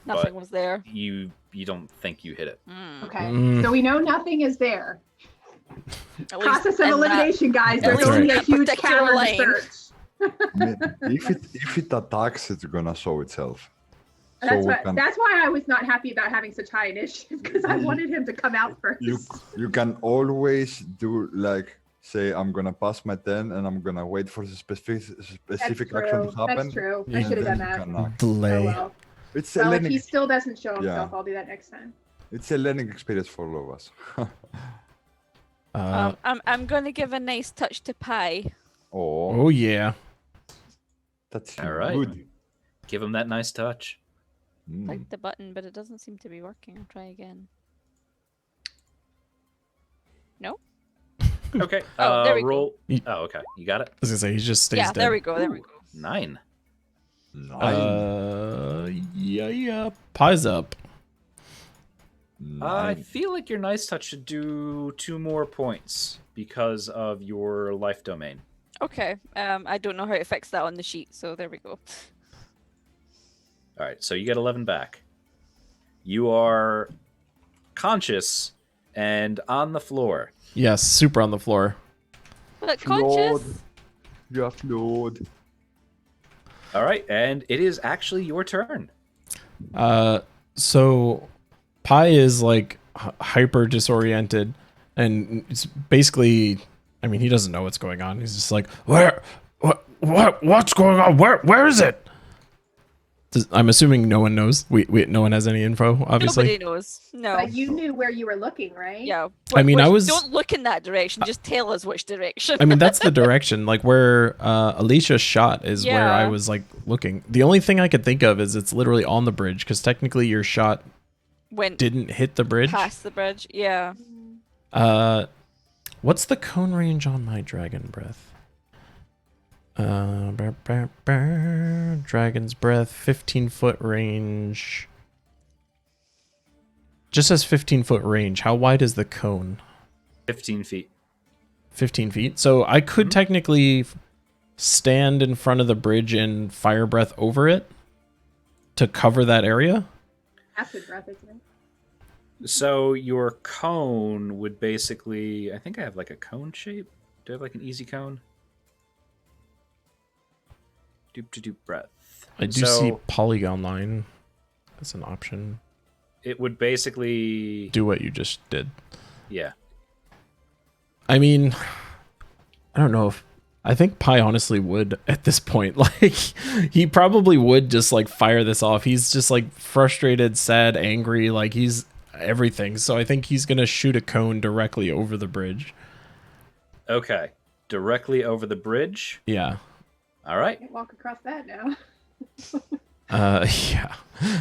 Nothing But was there. You don't think you hit it. Okay, so we know nothing is there. At least Process of in that- elimination, guys. There's least only in a that huge particular cavern lane. to search. If it attacks, it's gonna show itself. That's we what. can- That's why I was not happy about having such high initiative because I wanted him to come out first. you can always do like say I'm gonna pass my 10 and I'm gonna wait for the specific action to happen. That's true. I and should have then done you that. can act. Delay. Oh well. It's a Well, if learning. he still doesn't show Yeah. himself, I'll do that next time. It's a learning experience for all of us. I'm gonna give a nice touch to Pie. Oh, Oh yeah. that's All right. good. Give him that nice touch. Mm. Click the button, but it doesn't seem to be working. I'll try again. No? Okay. Oh, there we go. roll. Ye- Oh, okay. You got it. I was gonna say he just stays Yeah, dead. there we go. There we go. 9. Yeah. Pie's up. I feel like your nice touch should do 2 more points because of your life domain. Okay. I don't know how to fix that on the sheet, so there we go. All right, so you get 11 back. You are conscious and on the floor. Yes, super on the floor. But Flawed. conscious. You are flawed. All right, and it is actually your turn. So Pi is like hyper disoriented, and it's basically, I mean, he doesn't know what's going on. He's just like, what's going on? Where is it? I'm assuming no one knows. No one has any info, obviously. Nobody knows. No. But you knew where you were looking, right? Yeah. I mean, I was- Don't look in that direction. Just tell us which direction. I mean, that's the direction. Like where Alicia shot is where I Yeah. was like looking. The only thing I could think of is it's literally on the bridge because technically your shot Went didn't hit the bridge. past the bridge. Yeah. What's the cone range on my dragon breath? Dragon's breath, 15-foot range. Just says 15-foot range. How wide is the cone? 15 feet. 15 feet. So I could technically stand in front of the bridge and fire breath over it to cover that area. Acid breath, isn't it? So your cone would basically, I think I have like a cone shape. Do I have like an easy cone? Doop breath. I do see polygon line as an option. It would basically, Do what you just did. yeah. I mean, I don't know if I think Pi honestly would at this point. Like, he probably would just like fire this off. He's just like frustrated, sad, angry. Like he's everything. So I think he's gonna shoot a cone directly over the bridge. Okay. Directly over the bridge. Yeah. All right. Can't walk across that now. Yeah.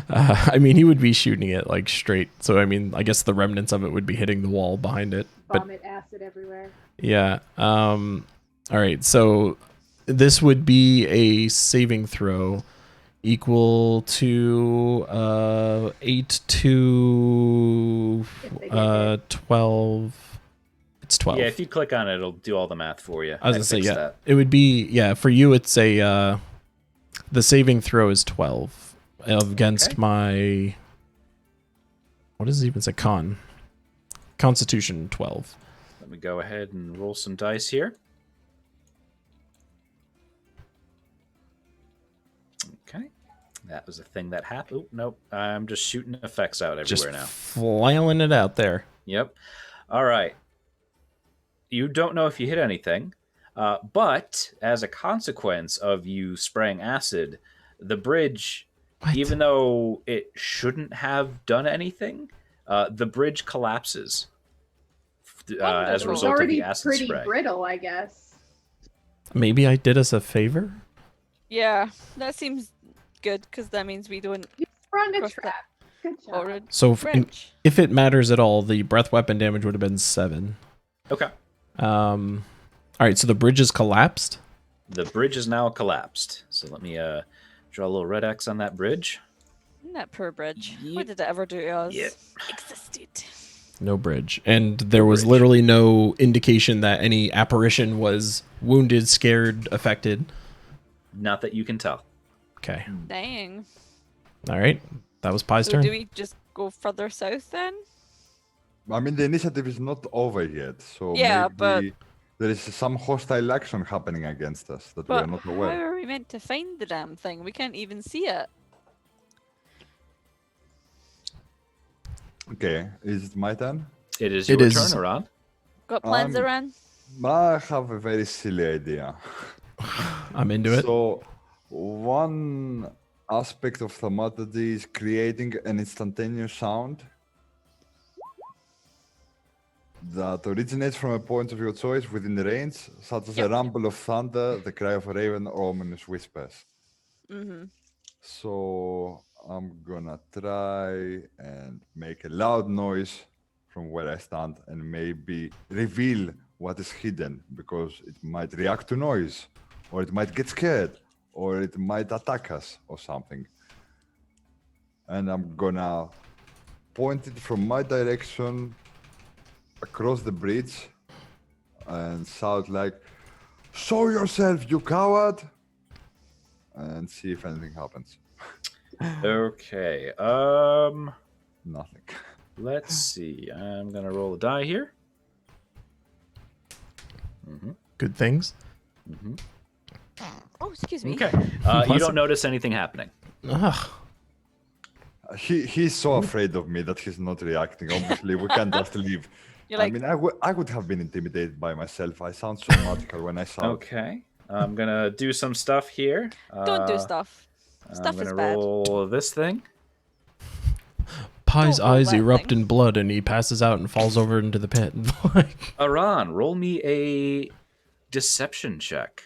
I mean, he would be shooting it like straight. So I mean, I guess the remnants of it would be hitting the wall behind it. But Vomit acid everywhere. yeah. All right. So this would be a saving throw equal to 8 to If they get hit. 12. It's 12. Yeah, if you click on it, it'll do all the math for you. I was gonna say, fixed yeah. that. It would be, yeah, for you it's a the saving throw is 12 against Okay. my, what does it even say? Constitution 12. Let me go ahead and roll some dice here. Okay. That was a thing that happened. Oh, nope. I'm just shooting effects out Just everywhere now. flailing it out there. Yep. All right. You don't know if you hit anything, but as a consequence of you spraying acid, the bridge, What? even though it shouldn't have done anything, the bridge collapses as a Wonderful. It's result of already the acid pretty spray. brittle, I guess. Maybe I did us a favor? Yeah. That seems good because that means we don't You sprung a Cross that trap. Good job. already So French. if it matters at all, the breath weapon damage would have been 7. Okay. All right, so the bridge is collapsed. The bridge is now collapsed. So let me draw a little red X on that bridge. Isn't that poor bridge? Yep. What did it ever do to us? Yep. Existed. No bridge. And there was bridge. literally no indication that any apparition was wounded, scared, affected. Not that you can tell. Okay. Dang. All right. That was Pie's So turn. do we just go further south then? I mean, the initiative is not over yet, so Yeah, maybe but- there is some hostile action happening against us that we're But not how aware. are we meant to find the damn thing? We can't even see it. Okay, is it my turn? It is It your is- turn, Aran. Got plans, Um, Aran? I have a very silly idea. I'm into it. So, one aspect of thaumaturgy is creating an instantaneous sound that originates from a point of your choice within the range, such as a Yep. rumble of thunder, the cry of a raven, or ominous whispers. Mm-hmm. So I'm gonna try and make a loud noise from where I stand and maybe reveal what is hidden, because it might react to noise, or it might get scared, or it might attack us or something. And I'm gonna point it from my direction across the bridge and shout like, "Show yourself, you coward!" and see if anything happens. Okay. Nothing. Let's see. I'm gonna roll a die here. Good things. Oh, excuse me. Okay. You Plus- don't notice anything happening. Ugh. He's so afraid of me that he's not reacting. Obviously, we can't just leave. You're like, I mean, I would have been intimidated by myself. I sound so magical when I shout. Okay. I'm gonna do some stuff here. don't do Uh, stuff. I'm Stuff is gonna bad. roll this thing. Pie's Don't roll eyes that erupt thing. in blood and he passes out and falls over into the pit. Like, Aran, roll me a deception check.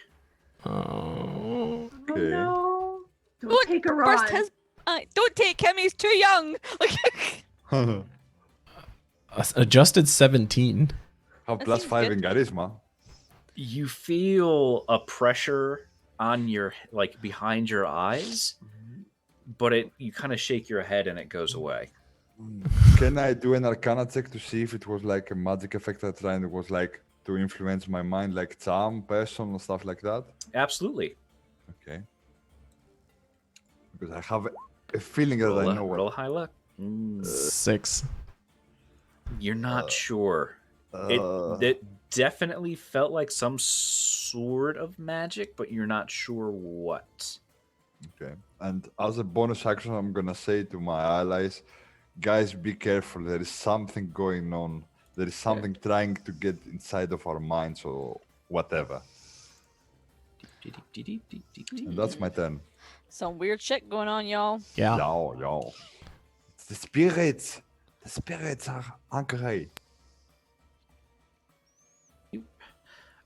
oh. Oh Okay. no! Don't Look, take a First rod. his. Don't take him. He's too young. Like, Adjusted 17. Have That plus seems 5 good. in charisma. You feel a pressure on your like behind your eyes, but you kind of shake your head and it goes away. Can I do an Arcana check to see if it was like a magic effect that trying was like to influence my mind, like charm person or stuff like that? Absolutely. Okay. Because I have a feeling that Roll I a, know roll a what. high luck. 6. You're not sure. Uh, It definitely felt like some sort of magic, but you're not sure what. Okay. And as a bonus action, I'm gonna say to my allies, guys, be careful. There is something going on. There is something trying to get inside of our minds or whatever. And that's my turn. some weird shit going on, y'all. Yeah. Yo. It's the spirits. The spirits are angry.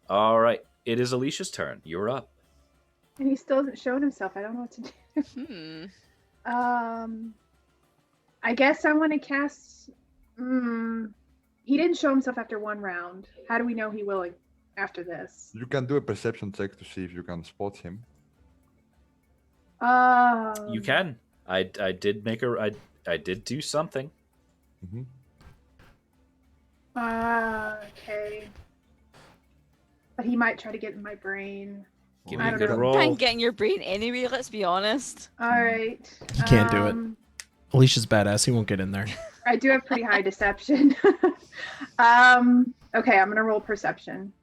All right. It is Alicia's turn. You're up. And he still hasn't shown himself. I don't know what to do. Hmm. I guess I want to cast. He didn't show himself after one round. How do we know he will after this? You can do a perception check to see if you can spot him. You can. I did make I did do something. Mm-hmm. Okay. But he might try to get in my brain. Give I me a don't good know. roll. Try and get in your brain anyway. Let's be honest. All right. He can't do it. Alicia's badass. He won't get in there. I do have pretty high deception. Okay, I'm gonna roll perception.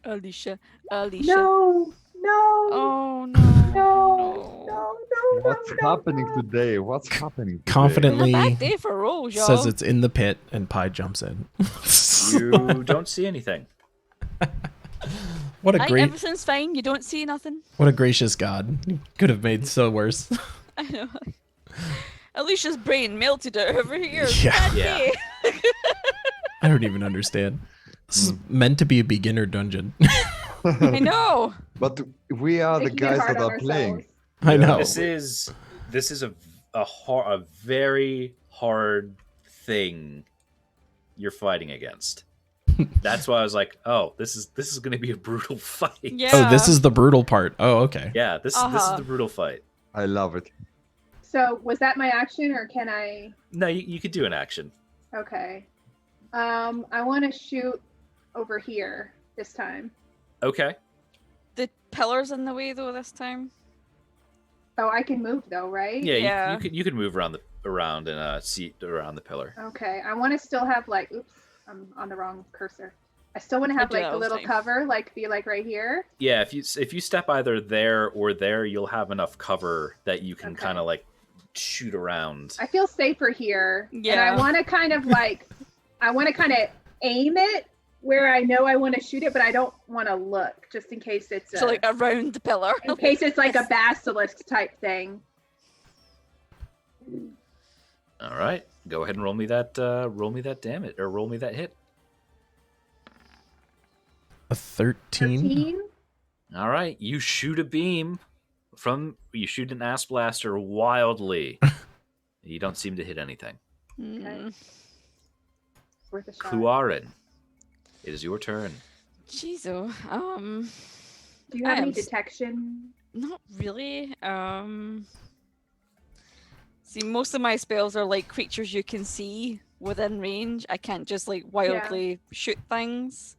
Alicia. Alicia. No. Oh no. No. What's happening today? What's happening today? Confidently Bad day for rolls, y'all. says it's in the pit and Pie jumps in. You don't see anything. What a Aye, great, everything's fine. You don't see nothing. what a gracious God. He could have made so worse. I know. Alicia's brain melted out over here. Yeah. Bad Yeah. day. I don't even understand. This is meant to be a beginner dungeon. I know. But we are the Making it guys hard that on are playing. ourselves. I know. This is a very hard thing you're fighting against. That's why I was like, oh, this is going to be a brutal fight. Yeah. Oh, this is the brutal part. Oh, okay. Yeah, this is Uh-huh. the brutal fight. I love it. So was that my action, or can I? No, you could do an action. Okay. I want to shoot over here this time. Okay. The pillar's in the way though this time. Oh, I can move though, right? Yeah, Yeah. you could move around and seat around the pillar. Okay. I want to still have like, oops, I'm on the wrong cursor. I still want to have do like that a all the little time. cover, like be like right here. Yeah, if you step either there or there, you'll have enough cover that you can Okay. kind of like shoot around. I feel safer here, and I Yeah. want to kind of like, aim it where I know I want to shoot it, but I don't want to look, just in case it's So like around the pillar. in case it's like a basilisk type thing. All right, go ahead and roll me that damage, or roll me that hit. A 13. 13. All right, you shoot a beam you shoot an ass blaster wildly. You don't seem to hit anything. Mm. Worth a shot. Kluarin, it is your turn. Jeez, Do you have I any am s- detection? not really. See, most of my spells are like creatures you can see within range. I can't just like wildly shoot things.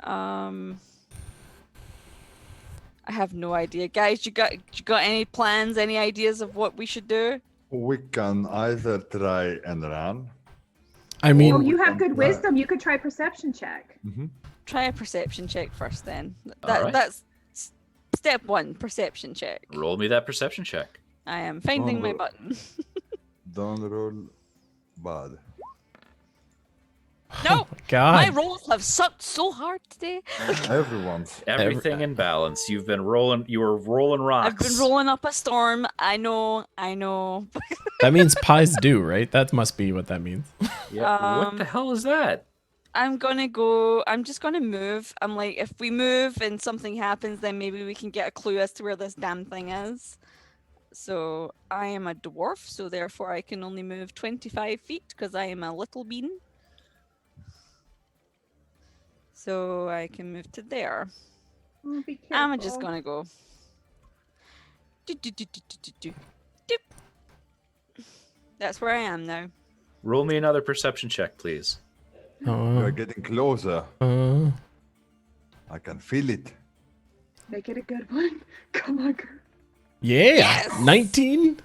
I have no idea, guys. You got any plans? Any ideas of what we should do? We can either try and run. I mean, Oh, you have good Right. wisdom. You could try perception check. Try a perception check first, then. Alright. That's step one. Perception check. Roll me that perception check. I am finding my Oh. button. Don't roll bad. No, God. my rolls have sucked so hard today. Everyone's. Everything in balance. You were rolling rocks. I've been rolling up a storm. I know. That means pies do, right? That must be what that means. Yeah. What the hell is that? I'm just gonna move. I'm like, if we move and something happens, then maybe we can get a clue as to where this damn thing is. So I am a dwarf, so therefore I can only move 25 feet because I am a little bean. So I can move to there. Oh, be careful. I'm just gonna go. Do, do, do, do, do, do, do. Doop. That's where I am now. Roll me another perception check, please. We're getting closer. I can feel it. Make it a good one. Come on, girl. Yeah. Yes! 19?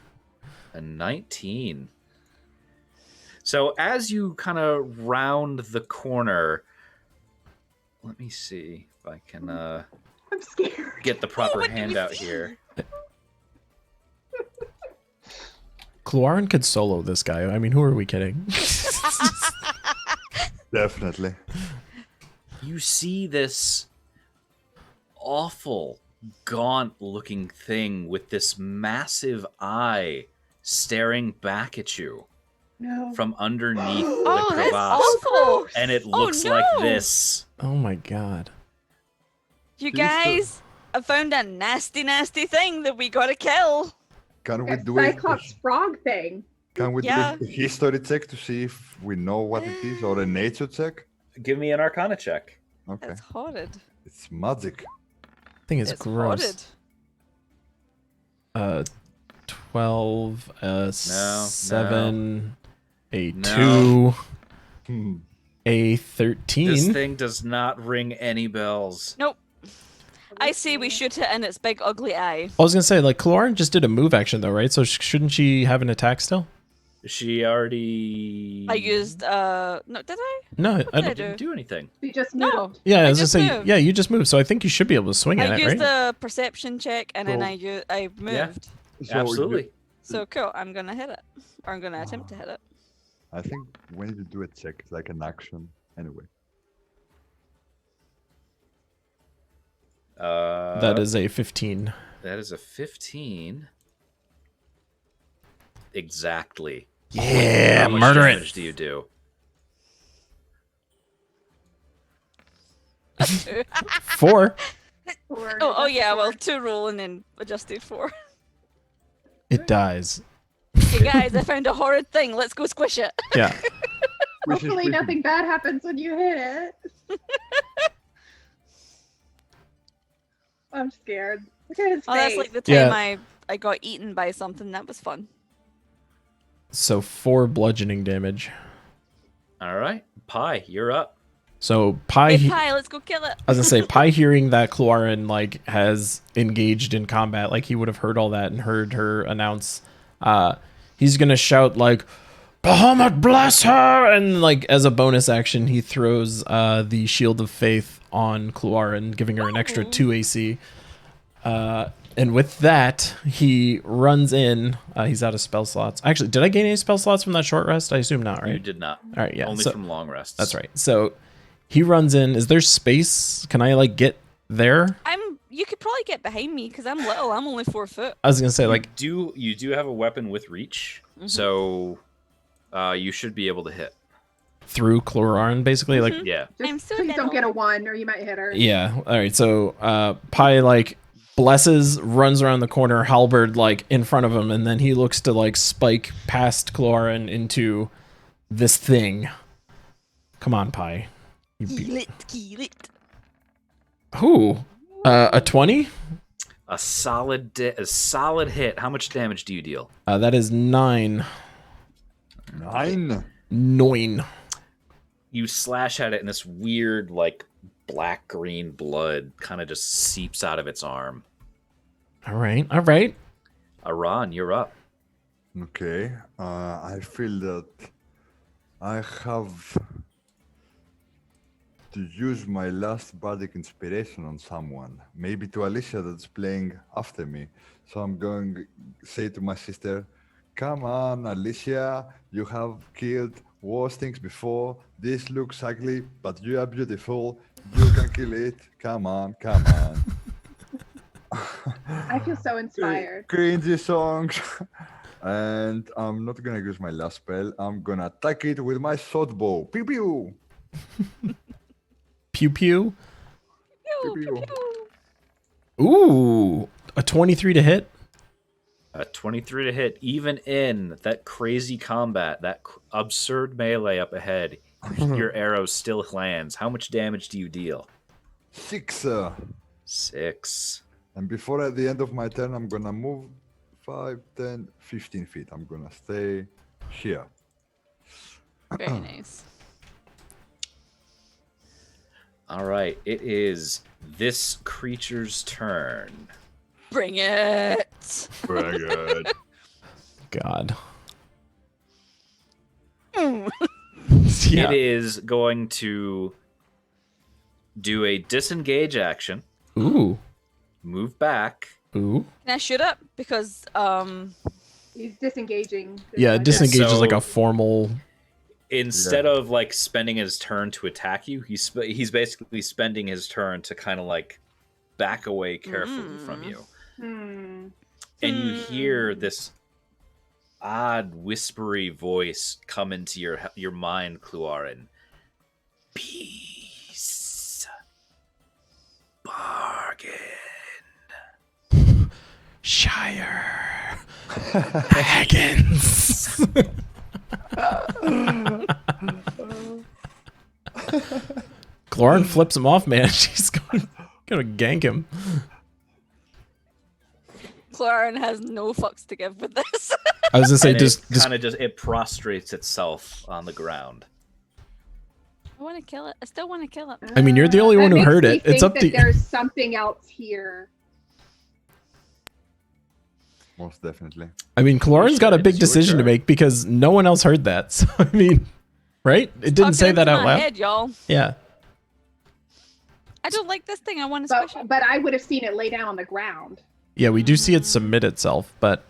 A 19. So as you kind of round the corner, let me see if I can I'm scared. get the proper what do you handout see? here. Kluarin could solo this guy. I mean, who are we kidding? Definitely. You see this awful, gaunt-looking thing with this massive eye staring back at you No. from underneath Oh, the that's crevasse. awful! And it Oh, looks like no! this. Oh my god. You Please don't. guys, I found a nasty, nasty thing that we gotta kill. Can we That do it? Cyclops frog thing. Can we Yeah. do a history check to see if we know what it is, or a nature check? Give me an Arcana check. Okay. It's horrid. It's magic. Thing is It's gross. horrid. 12, 7, a No. 2, Hmm. a This 13. thing does not ring any bells. Nope. I say we shoot it in its big ugly eye. I was gonna say, like, Kluarin just did a move action though, right? So shouldn't she have an attack still? She already I used no, did I? No, I did I don't. do? didn't do anything. You just No. moved. Yeah, I I was gonna just say, moved. yeah, you just moved, so I think you should be able to swing I at it, used right? a perception check and then So- I moved. So Absolutely. So cool. I'm gonna hit it, or I'm gonna attempt to hit it. I think we need to do a check, it's like an action. Anyway. That is a 15. That is a 15. Exactly. Yeah, How much murder damage it. do you do? 4. Or Oh just yeah. four. Well, 2 roll and then adjusted 4. It dies. Okay, guys, I found a horrid thing. Let's go squish it. Yeah. Hopefully nothing bad happens when you hit it. I'm scared. Look at his Oh, that's face. like the time Yeah. I I got eaten by something. That was fun. So 4 bludgeoning damage. All right, Pie, you're up. So Pi, Hey, Pie, let's go kill it. I was gonna say, Pi hearing that Cloarin like has engaged in combat, like he would have heard all that and heard her announce. He's gonna shout like, "Bahamut bless her!" And like as a bonus action, he throws the Shield of Faith on Cloarin, giving her an extra 2 AC. And with that, he runs in. He's out of spell slots. Actually, did I gain any spell slots from that short rest? I assume not, right? You did not. All right, yeah. Only so- from long rests. That's right. So he runs in. Is there space? Can I like get there? You could probably get behind me because I'm little. I'm only 4 foot. I was gonna say like You do have a weapon with reach, so you should be able to hit. through Cloarin, basically. Like Yeah. Just I'm so please don't get a little. 1 or you might hit her. yeah. All right. So Pi like blesses, runs around the corner, halberd like in front of him, and then he looks to like spike past Cloarin into this thing. Come on, Pi. Kill it. Who? A 20? A solid hit. How much damage do you deal? That is 9. 9. 9. You slash at it, and this weird, like, black-green blood kind of just seeps out of its arm. All right. All right. Aran, you're up. Okay. I feel that I have to use my last bardic inspiration on someone. Maybe to Alicia that's playing after me. So I'm going to say to my sister, "Come on, Alicia, you have killed worse things before. This looks ugly, but you are beautiful. You can kill it. Come on, come on." I feel so inspired. Cringy songs. And I'm not gonna use my last spell. I'm gonna attack it with my sword bow. Pew pew. Pew pew. Pew, Pew, pew, pew. pew. Ooh, a 23 to hit. A 23 to hit, even in that crazy combat, that absurd melee up ahead, your arrow still lands. How much damage do you deal? 6. 6. And before at the end of my turn, I'm gonna move 5, 10, 15 feet. I'm gonna stay here. Very nice. All right, it is this creature's turn. Bring it. Very good. God. Mm. Yeah. It is going to do a disengage action, Ooh. move back. Ooh. Can I shoot it? Because He's disengaging. Yeah, disengage is So- like a formal. Instead of like spending his turn to attack you, he's basically spending his turn to kind of like back away carefully from you. Hmm. And you hear this odd whispery voice come into your mind, Cloarin. Peace. Bargain. Shire. Dragons. Cloarin flips him off, man. She's gonna gank him. Cloarin has no fucks to give with this. I was gonna say, And just it prostrates itself on the ground. I want to kill it. I still want to kill it. I mean, you're the only That one who makes heard me it. It's think up that to you. There's something else here. Most definitely. I mean, Cloarin's got a It's big your decision to turn. make because no one else heard that. So I mean, right? It didn't say Talking that into out my loud. head, y'all. Yeah. I don't like this thing. I want to squish it. But I would have seen it lay down on the ground. Yeah, we do see it submit itself, but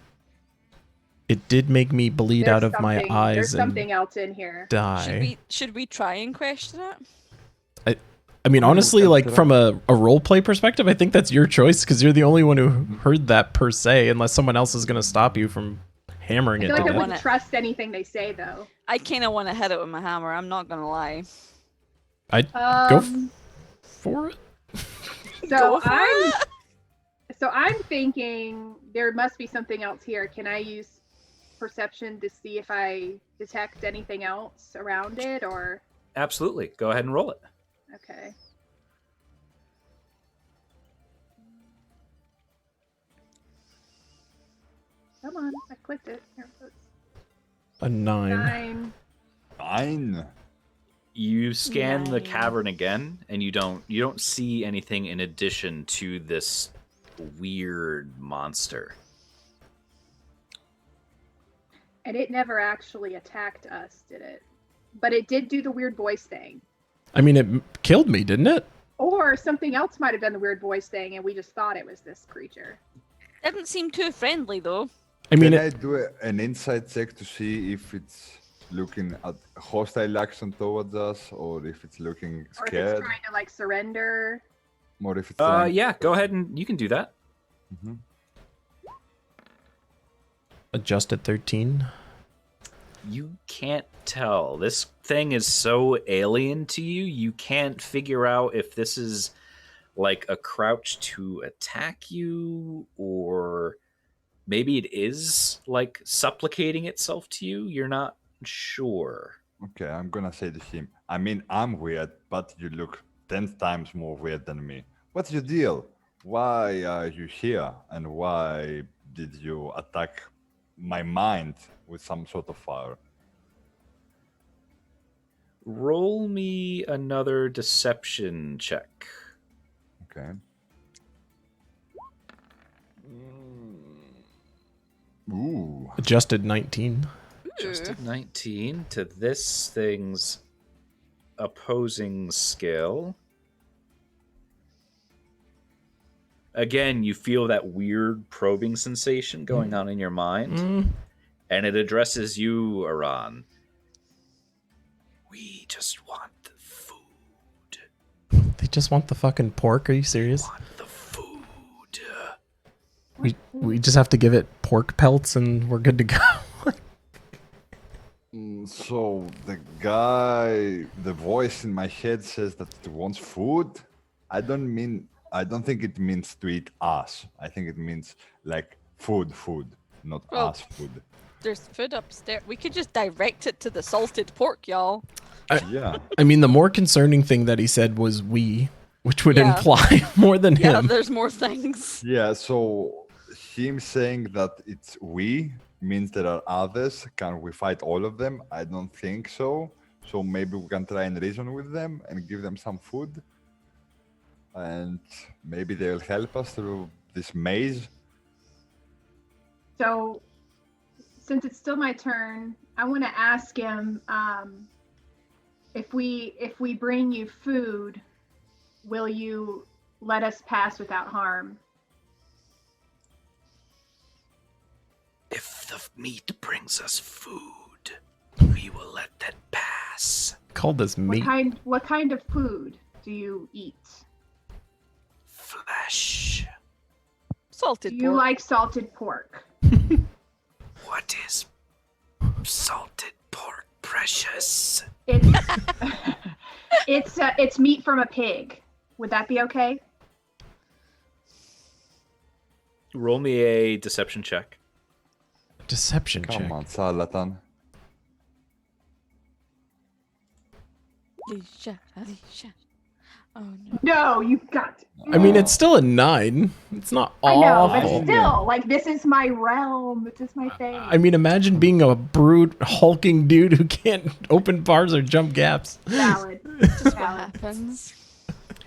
it did make me bleed There's out of my something- eyes There's and something else in here. die. Should we try and question it? I mean, Oh, honestly, that's like good. from a role play perspective, I think that's your choice because you're the only one who heard that per se, unless someone else is going to stop you from hammering I it feel to like I death. wouldn't trust anything they say though. I kind of want to hit it with my hammer. I'm not gonna lie. I'd go Um, for it. so Go for I'm it. so I'm thinking there must be something else here. Can I use perception to see if I detect anything else around it or Absolutely. Go ahead and roll it. okay. Come on, I clicked it. Here it goes. A 9. 9. 9. You scan the Nine. cavern again, and you don't see anything in addition to this weird monster. And it never actually attacked us, did it? But it did do the weird voice thing. I mean, it killed me, didn't it? Or something else might have done the weird voice thing, and we just thought it was this creature. Didn't seem too friendly though. I mean, Can it, I do an insight check to see if it's looking at hostile action towards us, or if it's looking Or if it's scared, trying to like surrender. or if it's trying... Yeah, go ahead and you can do that. Mhm. adjusted 13. You can't tell. This thing is so alien to you, you can't figure out if this is like a crouch to attack you, or maybe it is like supplicating itself to you. You're not sure. Okay, I'm gonna say to him, I mean, I'm weird, but you look 10 times more weird than me. What's your deal? Why are you here? And why did you attack my mind with some sort of fire? Roll me another deception check. Okay. Ooh. Adjusted 19. Adjusted 19 to this thing's opposing skill. Again, you feel that weird probing sensation going on in your mind, and it addresses you, Iran. We just want the food. They just want the fucking pork. Are you serious? Want the food. We just have to give it pork pelts and we're good to go. So the guy, the voice in my head says that it wants food. I don't think it means to eat us. I think it means like food, not Well, us food. There's food upstairs. We could just direct it to the salted pork, y'all. Yeah. I mean, the more concerning thing that he said was we, which would Yeah. imply more than Yeah, him. there's more things. Yeah, so him saying that it's we means there are others. Can we fight all of them? I don't think so. So maybe we can try and reason with them and give them some food. And maybe they'll help us through this maze. So, since it's still my turn, I want to ask him if we bring you food, will you let us pass without harm? If the meat brings us food, we will let that pass. Called this meat. What kind of food do you eat? Flesh. Salted Do you pork. like salted pork? What is salted pork, precious? It's meat from a pig. Would that be okay? Roll me a deception check. Deception Come check. on, Salatan. Alicia, Alicia. Oh no. No, you've got to. I mean, it's still a 9. It's not I know, awful. but still, like, this is my realm. This is my thing. I mean, imagine being a brute, hulking dude who can't open bars or jump gaps. Valid. Just what Valid. happens.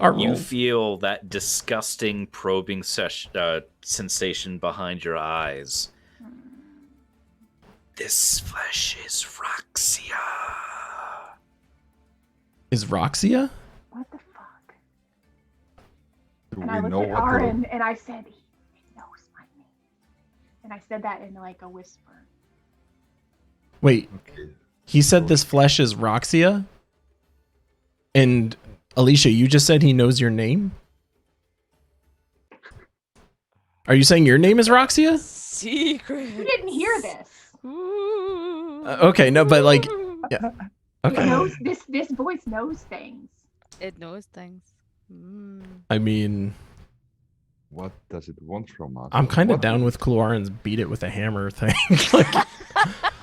Our You rules. feel that disgusting probing sensation behind your eyes. This flesh is Roxia. Is Roxia? What the fuck? Do And I we know looked at what to... Aaron and I said, he knows my name. And I said that in like a whisper. Wait, Okay. he said this flesh is Roxia? And Alicia, you just said he knows your name? Are you saying your name is Roxia? Secret. You didn't hear this. Okay, no, but like, yeah. It Okay. knows this voice knows things. It knows things. Mm. I mean, What does it want from us? I'm kind of What- down with Kluarin's beat it with a hammer thing. Like,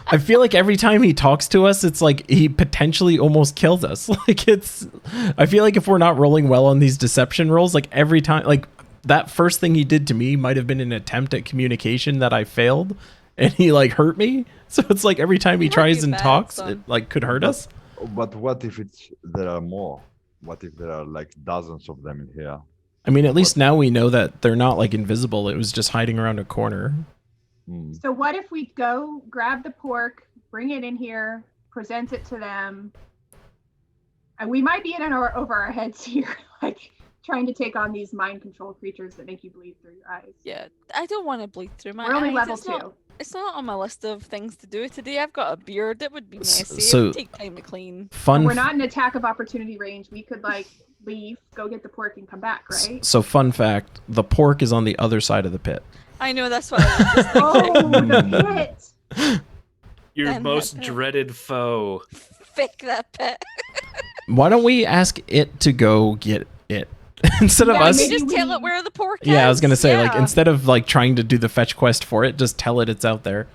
I feel like every time he talks to us, it's like he potentially almost kills us. Like I feel like if we're not rolling well on these deception rolls, like every time, like that first thing he did to me might have been an attempt at communication that I failed. and he like hurt me. So it's like every time he You had tries you and bad, talks, son. it like could hurt us. But what if there are more? What if there are like dozens of them in here? I mean, at least now we know that they're not like invisible. It was just hiding around a corner. Hmm. So what if we go grab the pork, bring it in here, present it to them, and we might be in over our heads here, like trying to take on these mind control creatures that make you bleed through your eyes. Yeah, I don't want to bleed through my We're only eyes. level It's 2. not- It's not on my list of things to do today. I've got a beard. It would be messy. So- it would take time to clean. Fun. We're not in attack of opportunity range. We could like leave, go get the pork, and come back, right? So fun fact: the pork is on the other side of the pit. I know that's what I was just thinking. Oh, the pit! Your Damn that most pit. dreaded foe. Fick that pit. Why don't we ask it to go get it instead of Yeah, us? You maybe just tell it we- where the pork is. Yeah, I was gonna say like Yeah. instead of like trying to do the fetch quest for it, just tell it it's out there.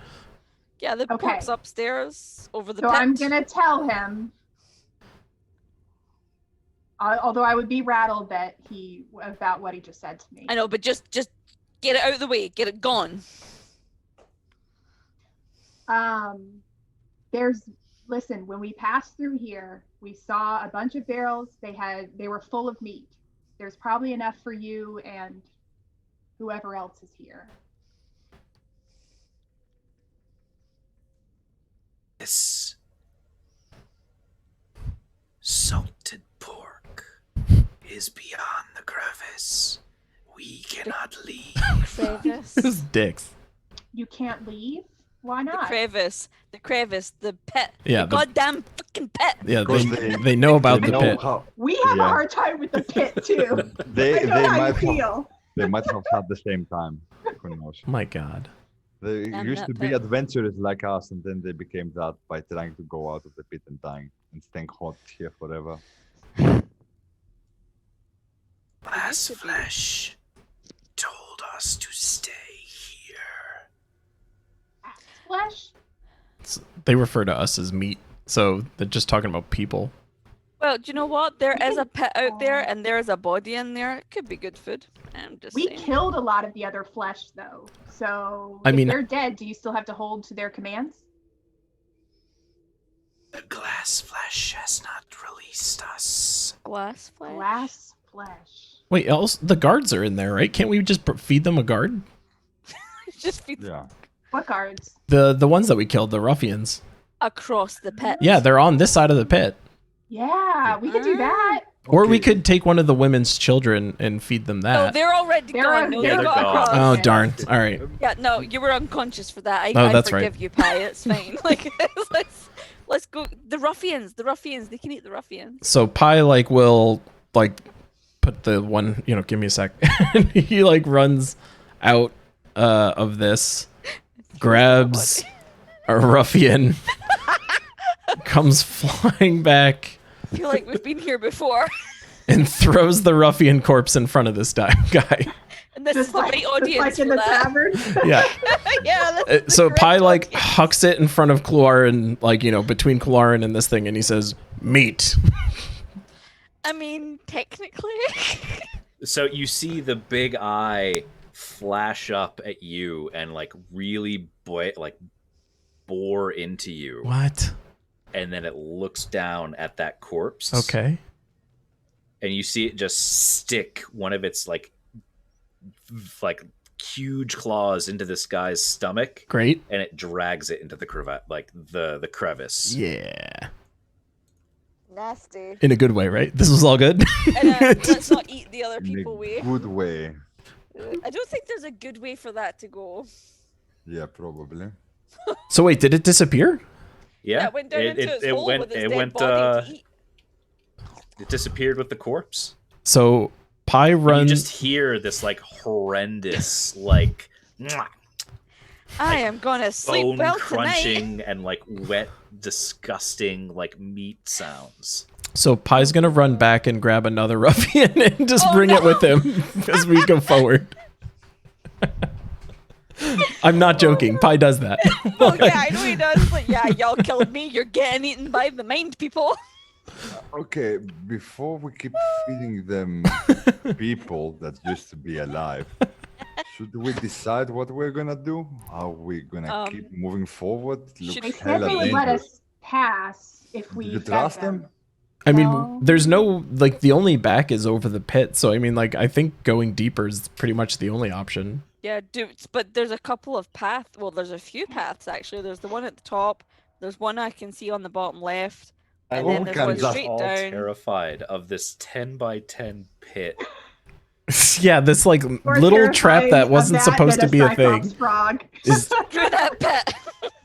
Yeah, the Okay. pork's upstairs over the So pit. I'm gonna tell him. Although I would be rattled about what he just said to me. I know, but just get it out of the way. Get it gone. Listen, when we passed through here, we saw a bunch of barrels. They were full of meat. There's probably enough for you and whoever else is here. This salted pork is beyond the crevice. We cannot leave. Crevice. Those dicks. You can't leave? Why The not? crevice. The crevice. The pit. Yeah, The the- goddamn fucking pit. Yeah, Because they know about They the know pit. how We have a Yeah. hard time with the pit too. they I know how you might have, feel. they might have had the same time. Who knows? Oh my god. They Damn used that to be pit. adventurous like us, and then they became that by trying to go out of the pit and dying and staying hot here forever. Last to be. flesh told us to stay here. Flesh? They refer to us as meat, so they're just talking about people. Well, do you know what? There We is a can- pit out there, and there is a body in there. It could be good food. I'm just We saying. killed a lot of the other flesh though. So I if mean- they're dead, do you still have to hold to their commands? The glass flesh has not released us. Glass flesh. Glass flesh. Wait, else the guards are in there, right? Can't we just feed them a guard? Just feed Yeah. What guards? The ones that we killed, the ruffians. across the pit. Yeah, they're on this side of the pit. Yeah, we could do that. Or we Okay. could take one of the women's children and feed them No, that. they're already They're gone. on- No, they're they got gone. across. Oh Okay. darn! All right. Yeah, no, you were unconscious for that. Oh, I that's right. forgive you, Pi. It's fine. Like, let's go. The ruffians. They can eat the ruffians. So Pi like will like put the one, give me a sec. He like runs out of this, grabs a ruffian, comes flying back, I feel like we've been here before. and throws the ruffian corpse in front of this guy. And this Just is the right just audience like in for the that. tavern. Yeah. Yeah. That's the So correct Pi like audience. hucks it in front of Kluarin, like between Kluarin and this thing, and he says, "Meat." I mean, technically. So you see the big eye flash up at you and like really bore into you, What? and then it looks down at that corpse. Okay. And you see it just stick one of its like huge claws into this guy's stomach, Great. and it drags it into the cravat, like the crevice. Yeah. Nasty. In a good way, right? This was all good. And let's not eat the other In people a way. good way. I don't think there's a good way for that to go. Yeah, probably. So wait, did it disappear? Yeah, That went down into its hole with its dead body to eat. it disappeared with the corpse. So Pi And runs. you just hear this like horrendous like mwah, I am gonna sleep bone well tonight. crunching and like wet, disgusting like meat sounds. So Pi's gonna run back and grab another ruffian and just Oh, bring it no. with him as we go forward. I'm not joking. Pi does that. Oh yeah, I know he does. But yeah, y'all killed me. You're getting eaten by the mind people. Okay, before we keep feeding them people that used to be alive, Should we decide what we're gonna do? Are we gonna keep moving forward? It should looks They said hella they would let dangerous. us pass if we Do you fed trust them. them? I mean, Well- there's no like the only back is over the pit, so I mean, like I think going deeper is pretty much the only option. Yeah, dudes, but there's a couple of paths. Well, there's a few paths actually. There's the one at the top. There's one I can see on the bottom left, and Well, then we there's can one just- straight all down. terrified of this 10 by 10 pit. Yeah, this like Or little trap terrifying that of wasn't that supposed to than be a Cyclops thing. Frog. Is Through that pit.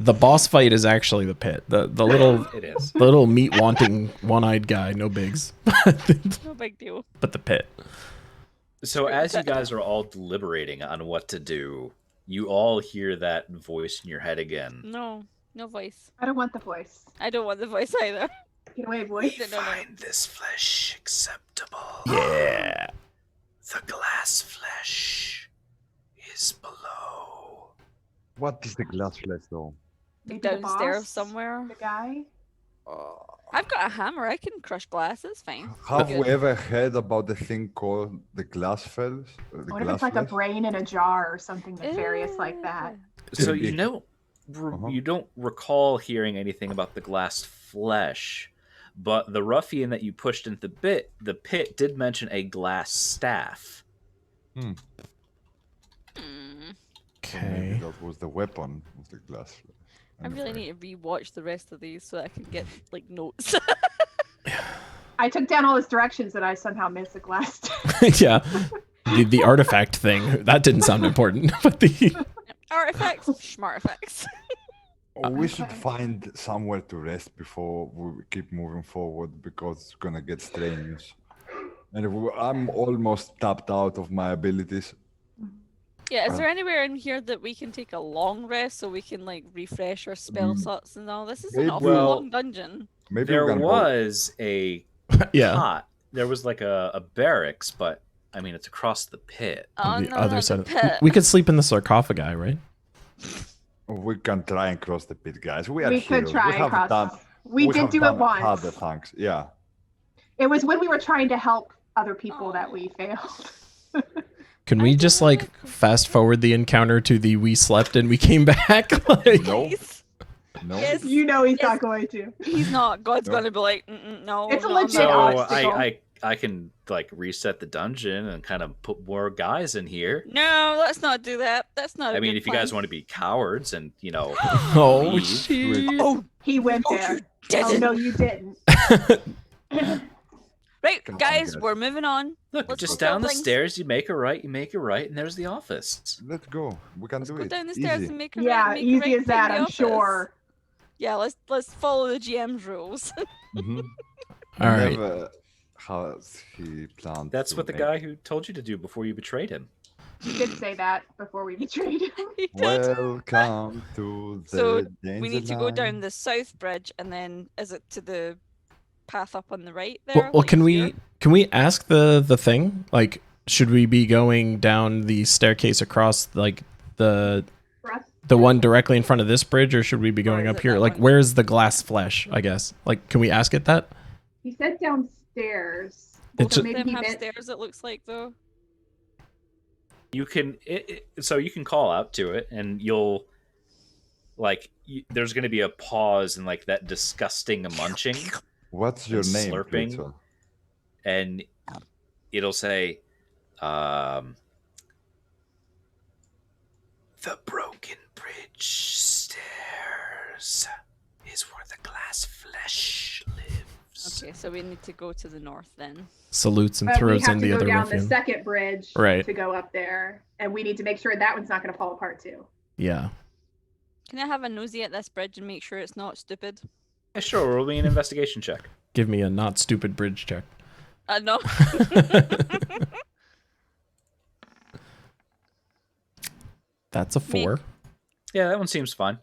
the boss fight is actually the pit. The little It is. the little meat wanting one-eyed guy, no bigs. No big deal. But the pit. So as you guys are all deliberating on what to do, you all hear that voice in your head again. No, no voice. I don't want the voice. I don't want the voice either. Get away, voice. No. Find this flesh acceptable. Yeah. The glass flesh is below. What is the glass flesh though? Maybe the Downstairs boss, somewhere. The guy. I've got a hammer. I can crush glass. It's fine. Have Good. we ever heard about the thing called the glass flesh? The What if glass it's like a flesh? brain in a jar or something nefarious like that? So Could be. you don't recall hearing anything about the glass flesh, but the ruffian that you pushed into the pit did mention a glass staff. Hmm. So maybe Okay. that was the weapon of the glass flesh. I really Anyway. need to rewatch the rest of these so I can get like notes. I took down all his directions and I somehow missed the glass. Yeah. The artifact thing, that didn't sound important. But the Artifacts, smart effects. Oh, we should find somewhere to rest before we keep moving forward because it's gonna get strenuous. And I'm almost tapped out of my abilities. Yeah, is there anywhere in here that we can take a long rest so we can like refresh our spell slots and all? This is an maybe- awful Well, long dungeon. Maybe There we can go. was a yeah. cot. There was like a barracks, but I mean it's across the pit. Oh, the no, other not side the of pit. we could sleep in the sarcophagi, right? We can try and cross the pit, guys. We are We could heroes. try we and have cross. done. We did have do it done once. Harder things. Yeah. It was when we were trying to help other people that we failed. Can we just like fast forward the encounter to the we slept and we came back? Like, No. Please. No. Yes. You know he's Yes. not going to. He's not. God's No. gonna be like, Mm-mm, no. It's a no, I'm legit not So going." obstacle. I can like reset the dungeon and kind of put more guys in here. No, let's not do that. That's not. I mean, if you guys want to be cowards and oh leave. shit. Oh, He went oh, there. you didn't. Oh no, you didn't. Right, Come on, guys, guys. we're moving on. Look, Let's just go down the things. stairs, you make a right, and there's the office. Let's go. We can Let's do go it. down the stairs Easy. and make a Yeah, right, make a easy right as that, in the I'm office. sure. Yeah, let's follow the GM's rules. Mhm. All right. Never has he planned. That's to what the make- guy who told you to do before you betrayed him. He did say that before we betrayed him. He did. Welcome to the So, danger We need to go down line. the south bridge, and then is it to the path up on the right there? Well, like can here? we ask the thing? Like, should we be going down the staircase across like the one directly in front of this bridge, or should we be Or going is up it here? that Like, one? where's the glass flesh? I guess. Like, can we ask it that? He said downstairs. It Both ju- of maybe them he have meant- stairs. It looks like though. You can so you can call out to it, and you'll there's going to be a pause and like that disgusting munching, What's your and name, slurping. Rachel? and it'll say, "The broken bridge stairs is where the glass flesh lives." Okay, so we need to go to the north then. Salutes and But we throws have in to the go other down the ruffian. second bridge Right. to go up there, and we need to make sure that one's not going to fall apart too. Yeah. Can I have a nosy at this bridge and make sure it's not stupid? Yeah, sure, roll me an investigation check. Give me a not stupid bridge check. No. That's a 4. Yeah, that one seems fine.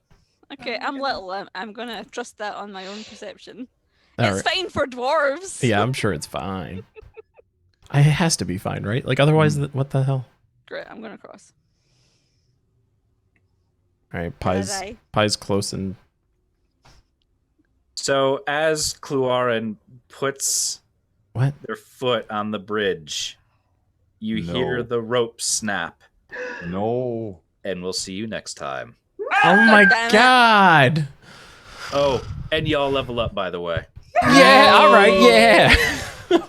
Okay, I'm little. I'm gonna trust that on my own perception. All It's right. fine for dwarves. Yeah, I'm sure it's fine. It has to be fine, right? Like, otherwise, what the hell? Great, I'm gonna cross. All right, Aye. Pie's close and So as Cluarin puts what? their foot on the bridge, you No. hear the rope snap, No. And we'll see you next time. Oh my damn it. god. Oh, and y'all level up, by the way. Yeah, all right, yeah.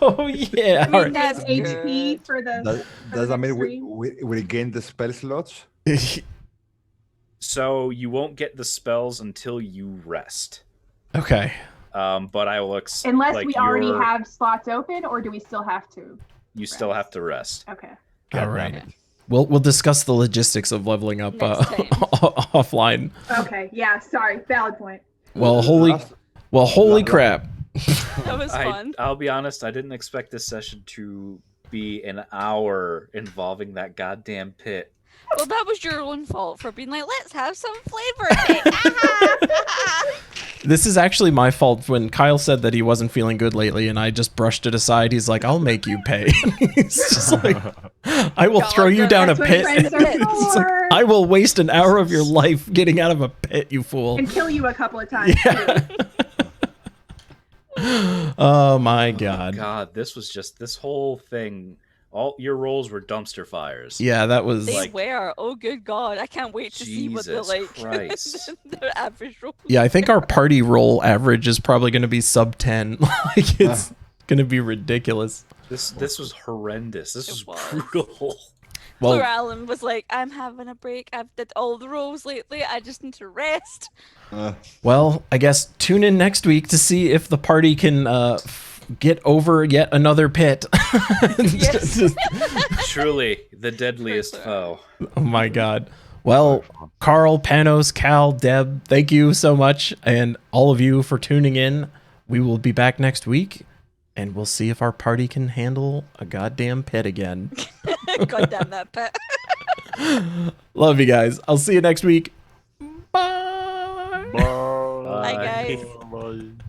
Oh yeah. I All mean, That's there's HP good. for the. Does, for does the that mean next stream? we gain the spell slots? right. So you won't get the spells until you rest. Okay. But I will Unless like we already your- have slots open, or do we still have to? You still have to rest. Okay. All God right. damn it. We'll discuss the logistics of leveling up Next time. offline. Okay. Yeah. Sorry. Valid point. Well, Last- holy la- crap. That was fun. I'll be honest, I didn't expect this session to be an hour involving that goddamn pit. Well, that was your own fault for being like, let's have some flavor. This is actually my fault when Kyle said that he wasn't feeling good lately and I just brushed it aside. He's like, I'll make you pay. He's just like, I will throw you down a That's what pit. friends are It's like, for. I will waste an hour of your life getting out of a pit, you fool. And kill you a couple of times. Yeah. Too. Oh my god. God, this whole thing. All your rolls were dumpster fires. Yeah, that was They Like- were. Oh, good God. I can't wait to see what the Jesus like Christ. the average roll. Yeah, I think our party roll average is probably going to be sub 10. Like it's going to be ridiculous. This was horrendous. This It was was. brutal. Well, Poor Alan was like, I'm having a break. I've did all the rolls lately. I just need to rest. well, I guess tune in next week to see if the party can get over yet another pit. Yes. Truly the deadliest sure. foe. Oh my god. Well, Carl, Panos, Cal, Deb, thank you so much, and all of you for tuning in. We will be back next week, and we'll see if our party can handle a goddamn pit again. God damn that pet. Love you guys. I'll see you next week. Bye. Bye. Bye, guys. Bye.